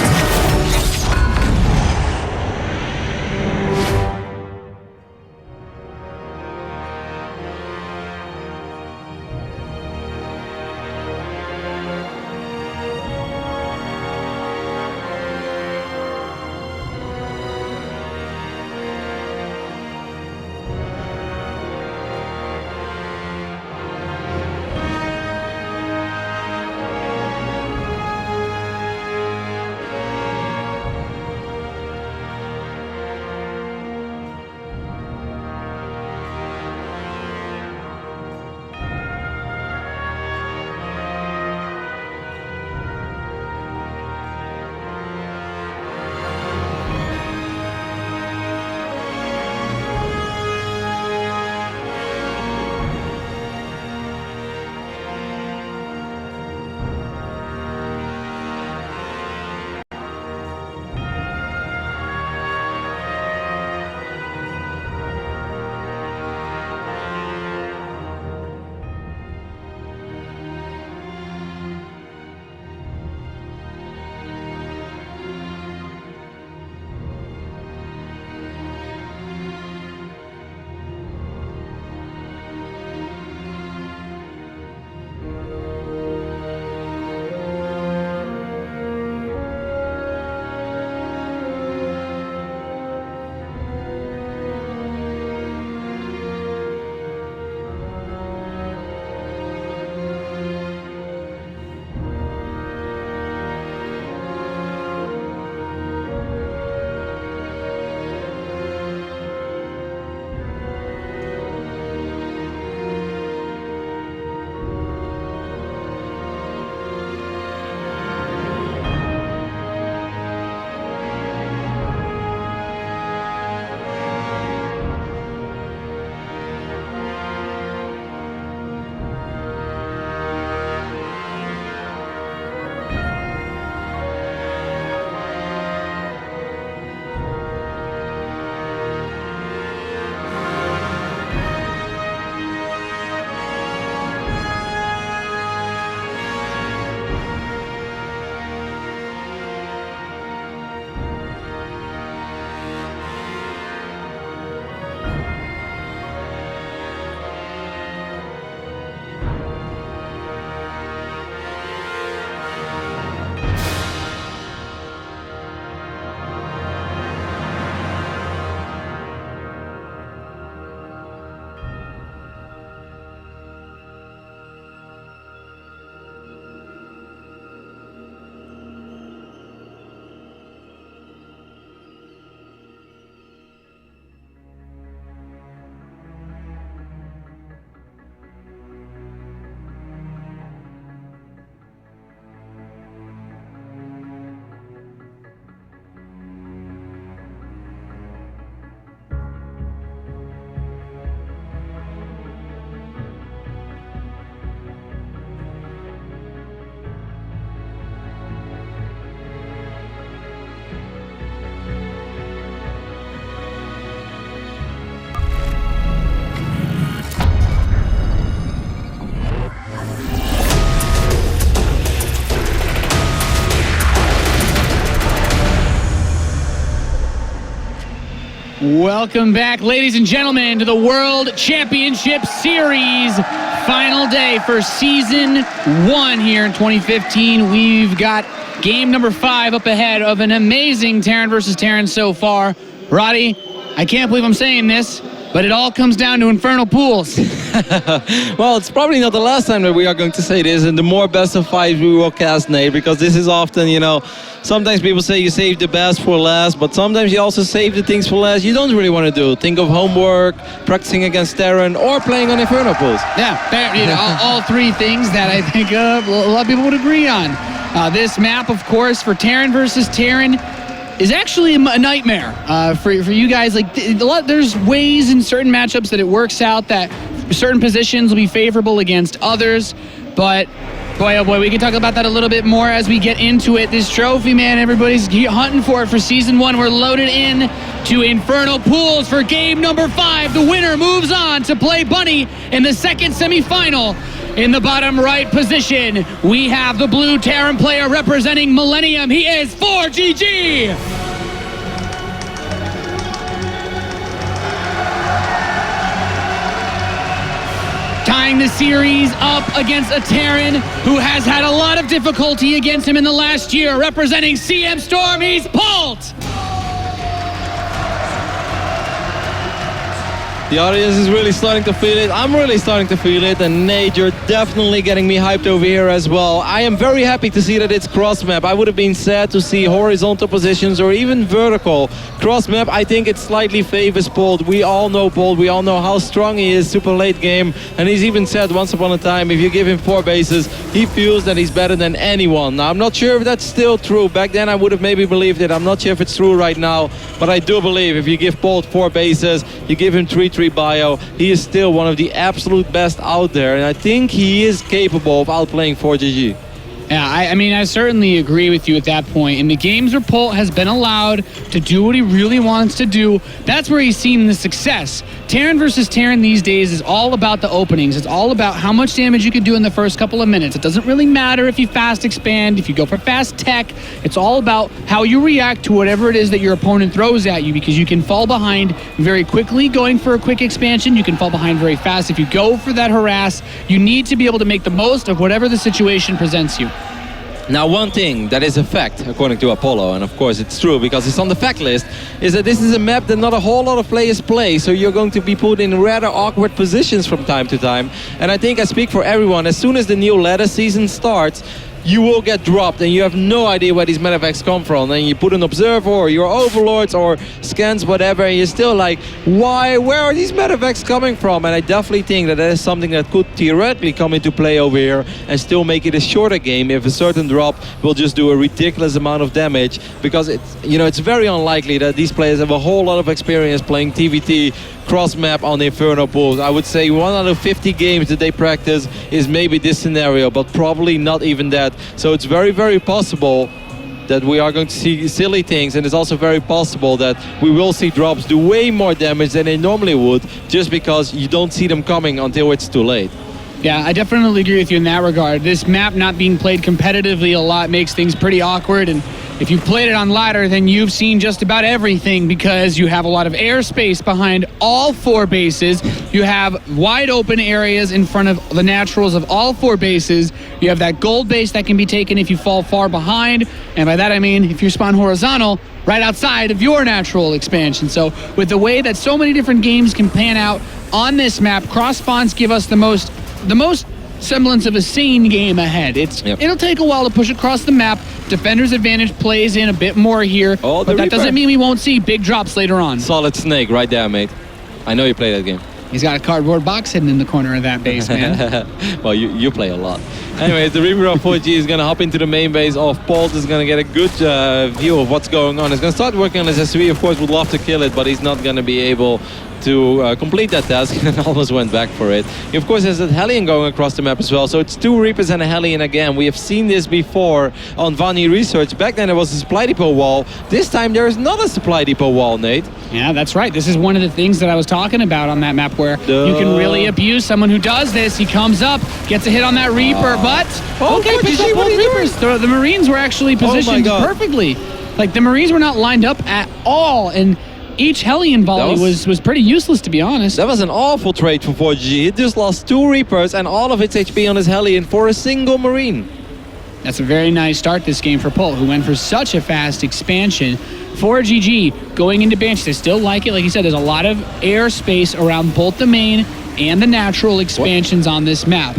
Welcome back, ladies and gentlemen, to the World Championship Series. Final day for Season 1 here in 2015. We've got game number 5 up ahead of an amazing Terran versus Terran so far. Roddy, I can't believe I'm saying this, but it all comes down to Inferno Pools. Well, it's probably not the last time that we are going to say this, and the more best of 5 we will cast, Nate, because this is often, sometimes people say you save the best for last, but sometimes you also save the things for last you don't really want to do. Think of homework, practicing against Terran, or playing on Inferno Pools. Yeah, all 3 things that I think a lot of people would agree on. This map, of course, for Terran versus Terran, is actually a nightmare for you guys. Like there's ways in certain matchups that it works out that certain positions will be favorable against others, but boy, oh boy, we can talk about that a little bit more as we get into it. This trophy, man, everybody's hunting for it for Season 1. We're loaded in to Inferno Pools for game number 5. The winner moves on to play Bunny in the second semifinal. In the bottom right position, we have the blue Terran player representing Millennium. He is ForGG. Tying the series up against a Terran who has had a lot of difficulty against him in the last year. Representing CM Storm, he's Polt. The audience is really starting to feel it. I'm really starting to feel it. And Nate, you're definitely getting me hyped over here as well. I am very happy to see that it's cross map. I would have been sad to see horizontal positions or even vertical. Cross map, I think it slightly favors Polt. We all know Polt. We all know how strong he is super late game. And he's even said once upon a time, if you give him 4 bases, he feels that he's better than anyone. Now, I'm not sure if that's still true. Back then, I would have maybe believed it. I'm not sure if it's true right now. But I do believe if you give Polt 4 bases, you give him 3-3 bio, he is still one of the absolute best out there, and I think he is capable of outplaying ForGG. Yeah, I mean, I certainly agree with you at that point. In the games where Polt has been allowed to do what he really wants to do, that's where he's seen the success. Terran versus Terran these days is all about the openings. It's all about how much damage you can do in the first couple of minutes. It doesn't really matter if you fast expand, if you go for fast tech. It's all about how you react to whatever it is that your opponent throws at you, because you can fall behind very quickly going for a quick expansion. You can fall behind very fast. If you go for that harass, you need to be able to make the most of whatever the situation presents you. Now, one thing that is a fact, according to Apollo, and of course it's true because it's on the fact list, is that this is a map that not a whole lot of players play, so you're going to be put in rather awkward positions from time to time. And I think I speak for everyone, as soon as the new ladder season starts, you will get dropped and you have no idea where these medevacts come from. And you put an observer or your overlords or scans, whatever, and you're still like, why, where are these medevacts coming from? And I definitely think that is something that could theoretically come into play over here and still make it a shorter game if a certain drop will just do a ridiculous amount of damage, because it's very unlikely that these players have a whole lot of experience playing TvT cross map on the Inferno Pools. I would say 1 out of 50 games that they practice is maybe this scenario, but probably not even that. So it's very, very possible that we are going to see silly things, and it's also very possible that we will see drops do way more damage than they normally would, just because you don't see them coming until it's too late. Yeah, I definitely agree with you in that regard. This map not being played competitively a lot makes things pretty awkward, and if you've played it on ladder, then you've seen just about everything, because you have a lot of airspace behind all 4 bases. You have wide open areas in front of the naturals of all 4 bases. You have that gold base that can be taken if you fall far behind, and by that I mean if you spawn horizontal right outside of your natural expansion. So with the way that so many different games can pan out on this map, cross spawns give us the most semblance of a sane game ahead. It'll take a while to push across the map. Defender's advantage plays in a bit more here, but that doesn't mean we won't see big drops later on. Solid snake right there, mate. I know you play that game. He's got a cardboard box hidden in the corner of that base, man. Well, you play a lot. Anyways, the Reaper of 4G is going to hop into the main base of Polt. Is going to get a good view of what's going on. He's going to start working on his SUV. Of course, would love to kill it, but he's not going to be able to complete that task, and almost went back for it. He, of course, has that Hellion going across the map as well, so it's 2 Reapers and a Hellion again. We have seen this before on Vaani Research. Back then there was a supply depot wall. This time there is not a supply depot wall, Nate. Yeah, that's right. This is one of the things that I was talking about on that map, where you can really abuse someone who does this. He comes up, gets a hit on that Reaper, but okay, picks up both Reapers. The Marines were actually positioned perfectly. Like, the Marines were not lined up at all, and each Hellion volley That was pretty useless, to be honest. That was an awful trade for ForGG. He just lost 2 Reapers and all of its HP on his Hellion for a single Marine. That's a very nice start this game for Polt, who went for such a fast expansion. ForGG going into Banshees. I still like it. Like you said, there's a lot of airspace around both the main and the natural expansions on this map.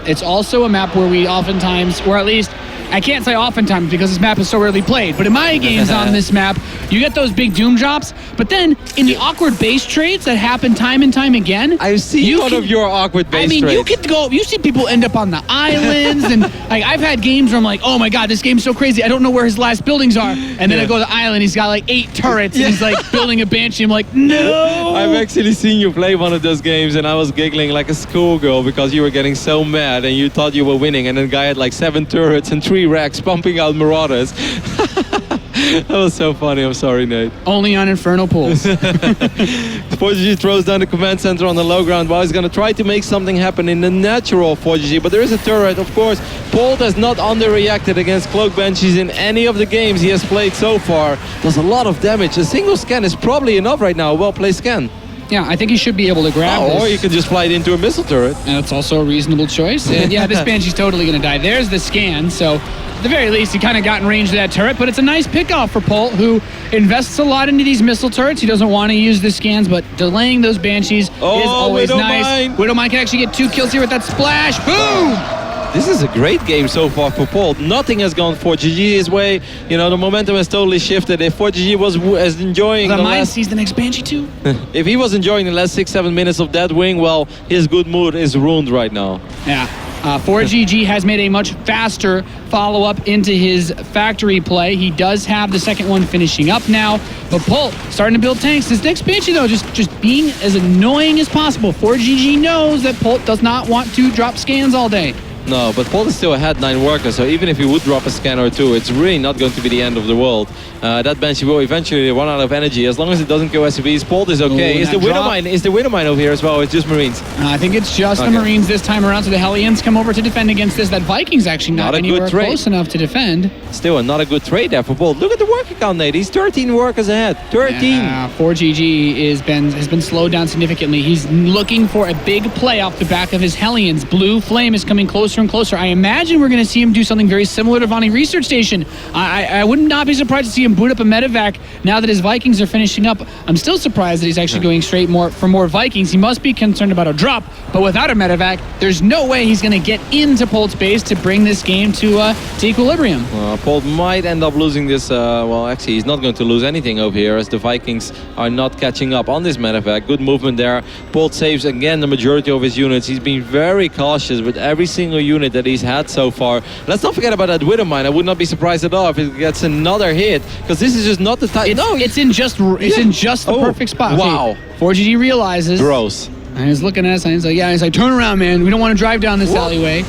It's also a map where we oftentimes, or at least, I can't say oftentimes because this map is so rarely played, but in my games on this map, you get those big doom drops, but then in the awkward base trades that happen time and time again. I've seen one of your awkward base trades. You could go, you see people end up on the islands, and like I've had games where I'm like, oh my god, this game's so crazy, I don't know where his last buildings are. And then I go to the island, he's got like 8 turrets, and he's like building a Banshee. I'm like, no! I've actually seen you play one of those games, and I was giggling like a schoolgirl because you were getting so mad and you thought you were winning, and the guy had like 7 turrets and 3 racks pumping out Marauders. That was so funny. I'm sorry, Nate. Only on Inferno Pools. ForGG throws down the command center on the low ground while he's going to try to make something happen in the natural ForGG, but there is a turret, of course. Polt has not underreacted against Cloak Banshees in any of the games he has played so far. Does a lot of damage. A single scan is probably enough right now. A well-placed scan. Yeah, I think he should be able to grab this. Or you can just fly it into a missile turret. And that's also a reasonable choice. And yeah, this Banshee's totally going to die. There's the scan, so at the very least, he kind of got in range of that turret, but it's a nice pickoff for Polt, who invests a lot into these missile turrets. He doesn't want to use the scans, but delaying those Banshees is always nice. Widowmine can actually get 2 kills here with that splash. Boom! This is a great game so far for Polt. Nothing has gone ForGG's way. You know, the momentum has totally shifted. If ForGG was enjoying the mine sees the next Banshee too. If he was enjoying the last 6-7 minutes of Deadwing, well, his good mood is ruined right now. Yeah. ForGG has made a much faster follow-up into his factory play. He does have the second one finishing up now, but Polt starting to build tanks. This next Banshee, though, just being as annoying as possible. ForGG knows that Polt does not want to drop scans all day. No, but Polt is still ahead 9 workers, so even if he would drop a scan or 2, it's really not going to be the end of the world. That Banshee will eventually run out of energy. As long as it doesn't kill SCVs, Polt is okay. Is the Widowmine over here as well? It's just Marines. I think it's just the Marines this time around, so the Hellions come over to defend against this. That Viking's actually not anywhere close enough to defend. Still not a good trade there for Polt. Look at the worker count, Nate. He's 13 workers ahead. 13! Yeah, ForGG has been slowed down significantly. He's looking for a big play off the back of his Hellions. Blue Flame is coming closer and closer. I imagine we're going to see him do something very similar to Vaani Research Station. I would not be surprised to see him boot up a medevac now that his Vikings are finishing up. I'm still surprised that he's actually going straight for more Vikings. He must be concerned about a drop, but without a medevac, there's no way he's going to get into Polt's base to bring this game to equilibrium. Polt might end up losing this. Well, actually, he's not going to lose anything over here as the Vikings are not catching up on this medevac. Good movement there. Polt saves again the majority of his units. He's been very cautious with every single unit that he's had so far. Let's not forget about that Widowmine. I would not be surprised at all if it gets another hit, because this is just not the time. It's in just the perfect spot. Wow. Okay, ForGG realizes. Gross. And he's looking at us and he's like, he's like, turn around, man. We don't want to drive down this alleyway.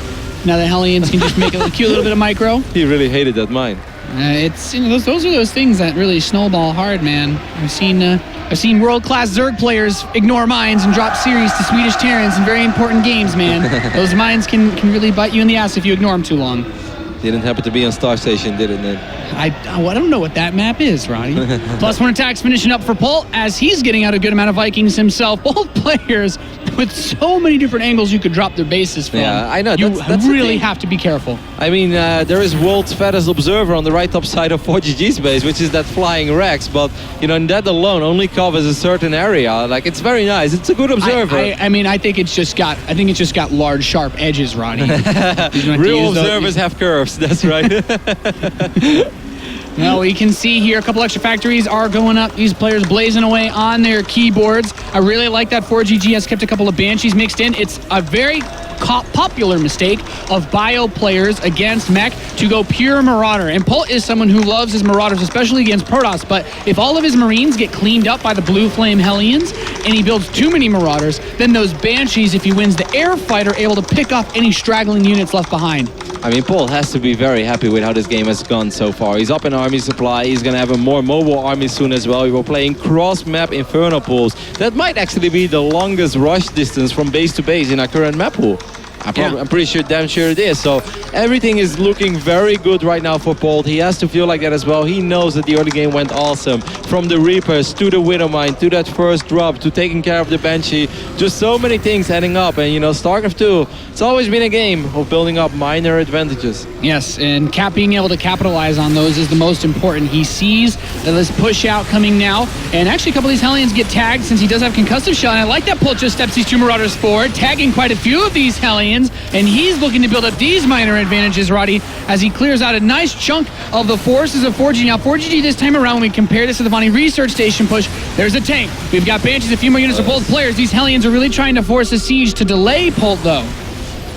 Now the Hellions can just make a cute little bit of micro. He really hated that mine. It's those are those things that really snowball hard, man. I've seen world-class Zerg players ignore mines and drop series to Swedish Terrans in very important games, man. Those mines can really bite you in the ass if you ignore them too long. Didn't happen to be on Star Station, did it, Ned? I don't know what that map is, Roddy. +1 attacks finishing up for Polt as he's getting out a good amount of Vikings himself. Both players with so many different angles you could drop their bases from. Yeah, I know. You really have to be careful. I mean, there is World's Fattest Observer on the right top side of ForGG's base, which is that flying Rex, but, and that alone only covers a certain area. Like, it's very nice. It's a good observer. I think it's just got large, sharp edges, Roddy. Real observers have curves. That's right. Well, we can see here a couple extra factories are going up. These players blazing away on their keyboards. I really like that ForGG has kept a couple of Banshees mixed in. It's a very popular mistake of bio players against mech to go pure Marauder. And Polt is someone who loves his Marauders, especially against Protoss. But if all of his Marines get cleaned up by the Blue Flame Hellions and he builds too many Marauders, then those Banshees, if he wins the air fight, are able to pick off any straggling units left behind. I mean, Polt has to be very happy with how this game has gone so far. He's up in army supply. He's going to have a more mobile army soon as well. We were playing cross-map Inferno Pools. That might actually be the longest rush distance from base to base in our current map pool. I'm pretty sure, damn sure it is. So everything is looking very good right now for Polt. He has to feel like that as well. He knows that the early game went awesome. From the Reapers to the Widowmine to that first drop to taking care of the Banshee. Just so many things adding up. And you know, StarCraft 2, it's always been a game of building up minor advantages. Yes, and being able to capitalize on those is the most important. He sees this push out coming now, and actually a couple of these Hellions get tagged since he does have concussive shot. And I like that Polt just steps these 2 Marauders forward, tagging quite a few of these Hellions, and he's looking to build up these minor advantages, Roddy, as he clears out a nice chunk of the forces of ForGG. Now, ForGG this time around, when we compare this to the Vaani Research Station push, there's a tank. We've got Banshees, a few more units of both players. These Hellions are really trying to force a siege to delay Polt, though.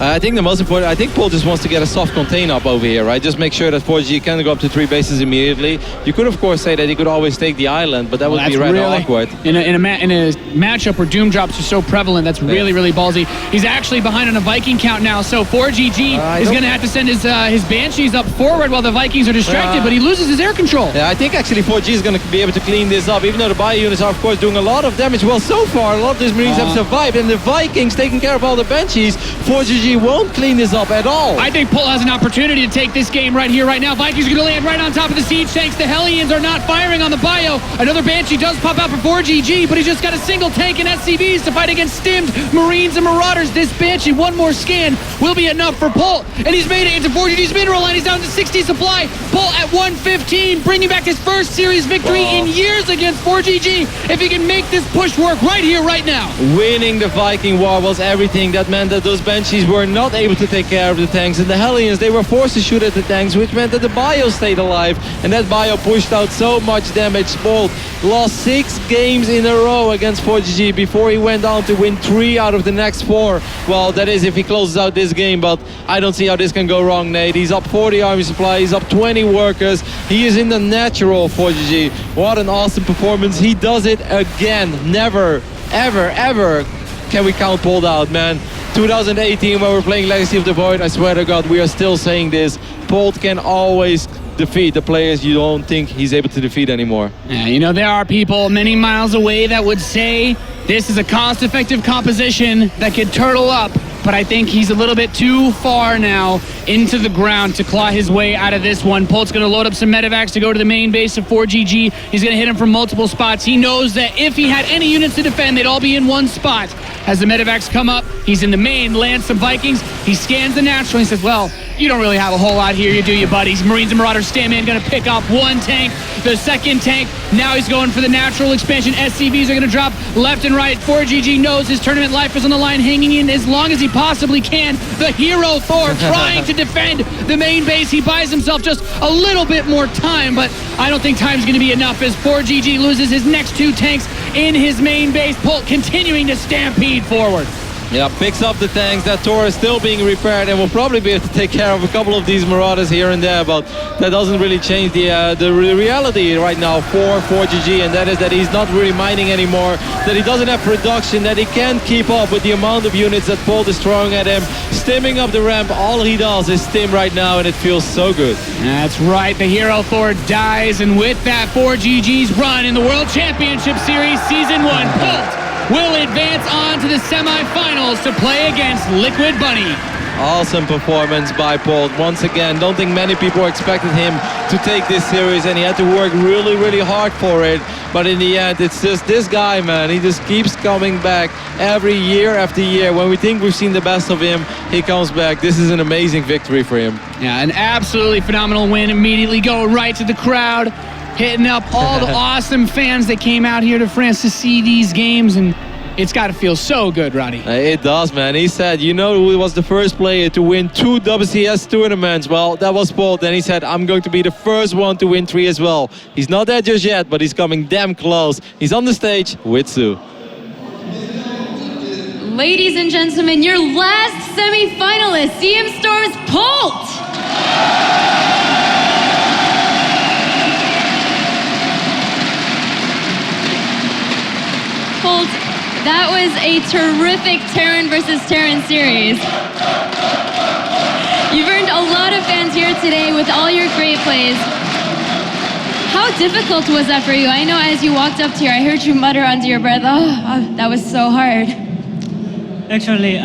I think the most important, I think Polt just wants to get a soft contain up over here, right? Just make sure that 4G can go up to 3 bases immediately. You could, of course, say that he could always take the island, but that would be rather awkward. In a matchup where Doom drops are so prevalent, that's really, really ballsy. He's actually behind on a Viking count now, so 4GG is going to have to send his Banshees up forward while the Vikings are distracted, but he loses his air control. Yeah, I think actually 4G is going to be able to clean this up, even though the bio units are, of course, doing a lot of damage. Well, so far, a lot of these Marines have survived, and the Vikings taking care of all the Banshees. 4GG won't clean this up at all. I think Polt has an opportunity to take this game right here, right now. Vikings are going to land right on top of the siege tanks. The Hellions are not firing on the bio. Another Banshee does pop out for 4GG, but he's just got a single tank and SCVs to fight against stimmed Marines and Marauders. This Banshee, one more scan, will be enough for Polt, and he's made it into 4GG's mineral line. He's down to 60 supply. Polt at 115, bringing back his first series victory in years against 4GG. If he can make this push work right here, right now. Winning the Viking war was everything. That meant that those Banshees were not able to take care of the tanks, and the Hellions, they were forced to shoot at the tanks, which meant that the bio stayed alive, and that bio pushed out so much damage. Polt lost 6 games in a row against 4GG before he went on to win 3 out of the next 4. Well, that is if he closes out this game, but I don't see how this can go wrong, Nate. He's up 40 army supply, he's up 20 workers, he is in the natural 4GG. What an awesome performance. He does it again. Never, ever, ever can we count Polt out, man. 2018, when we're playing Legacy of the Void, I swear to God, we are still saying this. Polt can always defeat the players you don't think he's able to defeat anymore. Yeah, you know, there are people many miles away that would say this is a cost-effective composition that could turtle up, but I think he's a little bit too far now into the ground to claw his way out of this one. Polt's going to load up some medevacs to go to the main base of 4GG. He's going to hit him from multiple spots. He knows that if he had any units to defend, they'd all be in one spot. As the medevacs come up, he's in the main, lands some Vikings. He scans the natural. He says, well, you don't really have a whole lot here. You do, you buddies. Marines and Marauders stand in, going to pick up one tank. The second tank, now he's going for the natural expansion. SCVs are going to drop left and right. 4GG knows his tournament life is on the line, hanging in as long as he possibly can. The hero Thor trying to defend the main base. He buys himself just a little bit more time, but I don't think time's going to be enough as 4GG loses his next 2 tanks in his main base. Polt continuing to stampede forward. Yeah, picks up the tanks. That Tor is still being repaired and will probably be able to take care of a couple of these Marauders here and there, but that doesn't really change the reality right now for 4GG, and that is that he's not really mining anymore, that he doesn't have production, that he can't keep up with the amount of units that Polt is throwing at him. Stimming up the ramp, all he does is stim right now, and it feels so good. That's right, the hero Thor dies, and with that, 4GG's run in the World Championship Series Season 1, Polt will advance on to the semifinals to play against Liquid Bunny. Awesome performance by Polt. Once again, don't think many people expected him to take this series, and he had to work really, really hard for it. But in the end, it's just this guy, man. He just keeps coming back every year after year. When we think we've seen the best of him, he comes back. This is an amazing victory for him. Yeah, an absolutely phenomenal win. Immediately go right to the crowd, hitting up all the awesome fans that came out here to France to see these games, and it's got to feel so good, Roddy. It does, man. He said, you know who was the first player to win 2 WCS tournaments? Well, that was Polt. And he said, I'm going to be the first one to win 3 as well. He's not there just yet, but he's coming damn close. He's on the stage with Sue. Ladies and gentlemen, your last semi-finalist, CM Storm's Polt. Polt, that was a terrific Terran versus Terran series. You've earned a lot of fans here today with all your great plays. How difficult was that for you? I know as you walked up here, I heard you mutter under your breath, oh, that was so hard. Actually,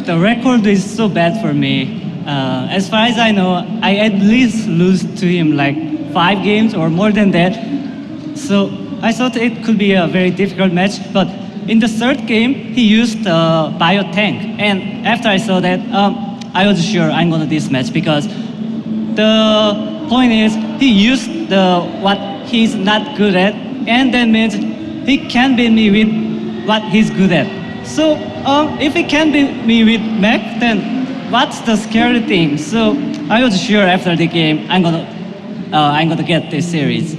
the record is so bad for me. As far as I know, I at least lose to him like 5 games or more than that. So I thought it could be a very difficult match, but in the third game, he used the bio tank. And after I saw that, I was sure I'm gonna this match because the point is he used what he's not good at, and that means he can beat me with what he's good at. So if he can beat me with mech, then what's the scary thing? So I was sure after the game I'm gonna get this series.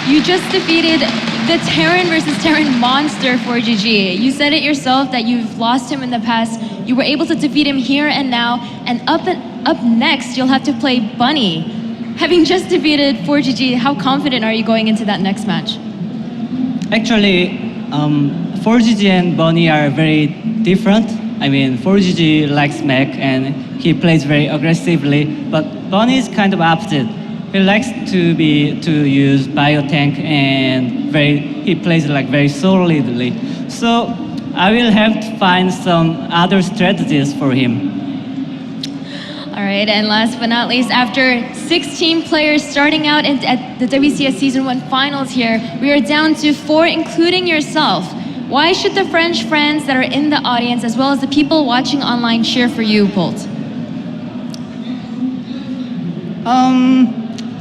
You just defeated the Terran versus Terran monster ForGG. You said it yourself that you've lost him in the past. You were able to defeat him here and now, and up next you'll have to play Bunny. Having just defeated ForGG, how confident are you going into that next match? Actually, ForGG and Bunny are very different. I mean, ForGG likes mech and he plays very aggressively, but Bunny is kind of opposite. He likes to use biotank and he plays like very solidly. So I will have to find some other strategies for him. All right, and last but not least, after 16 players starting out at the WCS Season 1 finals here, we are down to 4, including yourself. Why should the French fans that are in the audience, as well as the people watching online, cheer for you, Polt?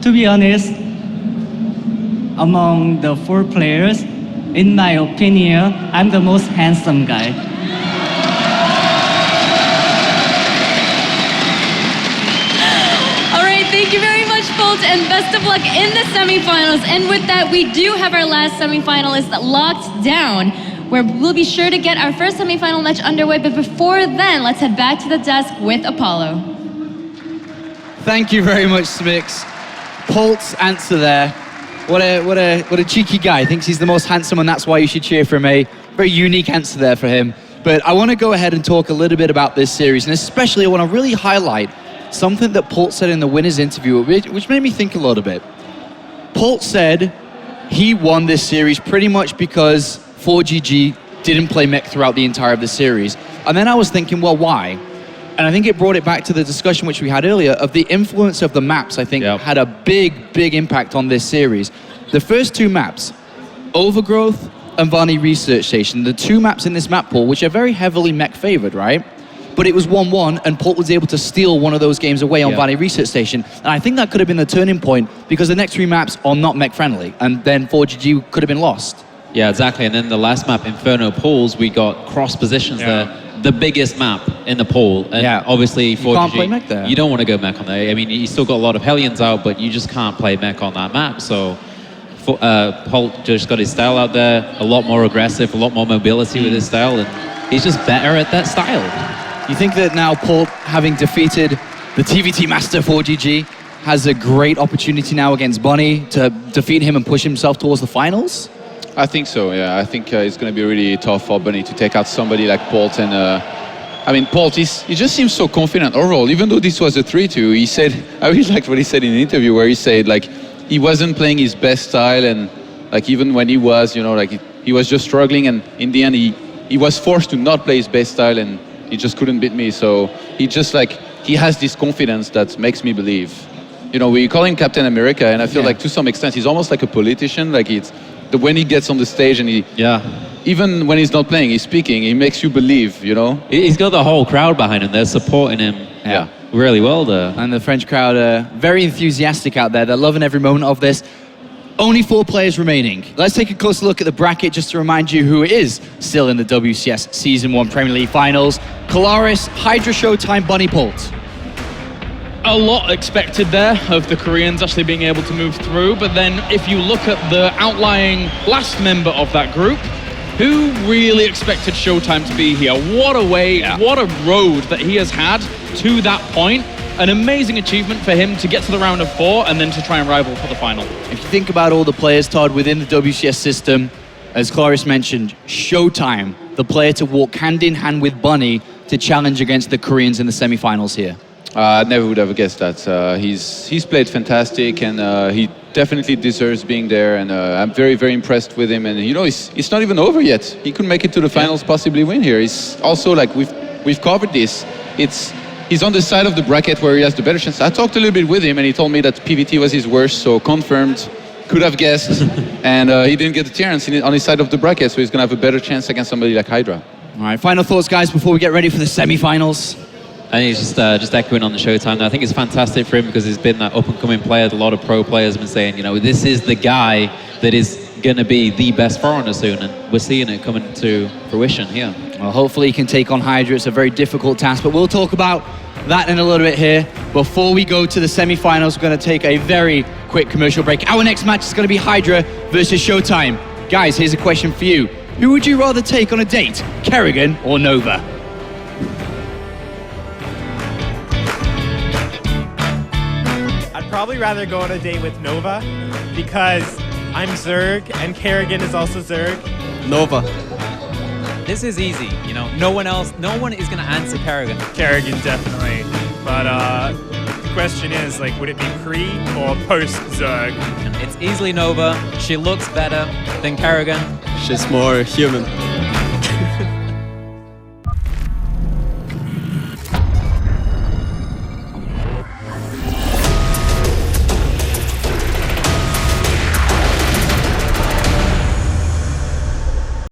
To be honest, among the 4 players, in my opinion, I'm the most handsome guy. All right, thank you very much, Polt, and best of luck in the semifinals. And with that, we do have our last semifinalist locked down, where we'll be sure to get our first semifinal match underway. But before then, let's head back to the desk with Apollo. Thank you very much, Smix. Polt's answer there. What a cheeky guy. Thinks he's the most handsome, and that's why you should cheer for him. A very unique answer there for him. But I want to go ahead and talk a little bit about this series, and especially I want to really highlight something that Polt said in the winners interview, which made me think a little bit. Polt said he won this series pretty much because ForGG didn't play mech throughout the entire of the series. And then I was thinking, well, why? And I think it brought it back to the discussion which we had earlier of the influence of the maps, I think, had a big impact on this series. The first 2 maps, Overgrowth and Vaani Research Station, the 2 maps in this map pool, which are very heavily mech favored, right? But it was 1-1, and Polt was able to steal one of those games away on Vaani Research Station. And I think that could have been the turning point, because the next 3 maps are not mech friendly, and then ForGG could have been lost. Yeah, exactly. And then the last map, Inferno Pools, we got cross positions there. The biggest map in the pool. And obviously, ForGG, you can't play mech there. You don't want to go mech on there. I mean, you still got a lot of Hellions out, but you just can't play mech on that map. So Polt just got his style out there, a lot more aggressive, a lot more mobility with his style, and he's just better at that style. You think that now Polt, having defeated the TvT master ForGG, has a great opportunity now against Bunny to defeat him and push himself towards the finals? I think so, yeah. I think it's going to be really tough for Bunny to take out somebody like Polt. And I mean, Polt, he just seems so confident overall. Even though this was a 3-2, he said, I really liked what he said in the interview, where he said, like, he wasn't playing his best style, and like even when he was, you know, like he was just struggling, and in the end he was forced to not play his best style, and he just couldn't beat me. So he just like, he has this confidence that makes me believe. You know, we call him Captain America, and I feel like to some extent he's almost like a politician. Like when he gets on the stage and even when he's not playing, he's speaking, he makes you believe, you know? He's got the whole crowd behind him. They're supporting him really well there. And the French crowd are very enthusiastic out there. They're loving every moment of this. Only 4 players remaining. Let's take a closer look at the bracket just to remind you who is still in the WCS Season 1 Premier League Finals. Kalaris, Hydra Showtime, Bunny, Polt. A lot expected there of the Koreans actually being able to move through, but then if you look at the outlying last member of that group, who really expected Showtime to be here? What a way, what a road that he has had to that point. An amazing achievement for him to get to the round of 4 and then to try and rival for the final. If you think about all the players, Todd, within the WCS system, as Clarice mentioned, Showtime, the player to walk hand in hand with Bunny to challenge against the Koreans in the semifinals here. I never would have guessed that. He's played fantastic, and definitely deserves being there, and I'm very, very impressed with him. And you know, it's not even over yet. He could make it to the finals, possibly win here. It's also like we've covered this. He's on the side of the bracket where he has the better chance. I talked a little bit with him, and he told me that PvT was his worst, so confirmed. Could have guessed, and he didn't get the chance on his side of the bracket, so he's gonna have a better chance against somebody like Hydra. All right, final thoughts, guys, before we get ready for the semi-finals. I think he's just echoing on the Showtime. I think it's fantastic for him because he's been that up-and-coming player. A lot of pro players have been saying, you know, this is the guy that is going to be the best foreigner soon, and we're seeing it coming to fruition here. Well, hopefully he can take on Hydra. It's a very difficult task, but we'll talk about that in a little bit here. Before we go to the semi-finals, we're going to take a very quick commercial break. Our next match is going to be Hydra versus Showtime. Guys, here's a question for you. Who would you rather take on a date, Kerrigan or Nova? I'd probably rather go on a date with Nova because I'm Zerg and Kerrigan is also Zerg. Nova. This is easy, you know. No one is going to answer Kerrigan. Kerrigan, definitely. But the question is, like, would it be pre or post Zerg? It's easily Nova. She looks better than Kerrigan. She's more human.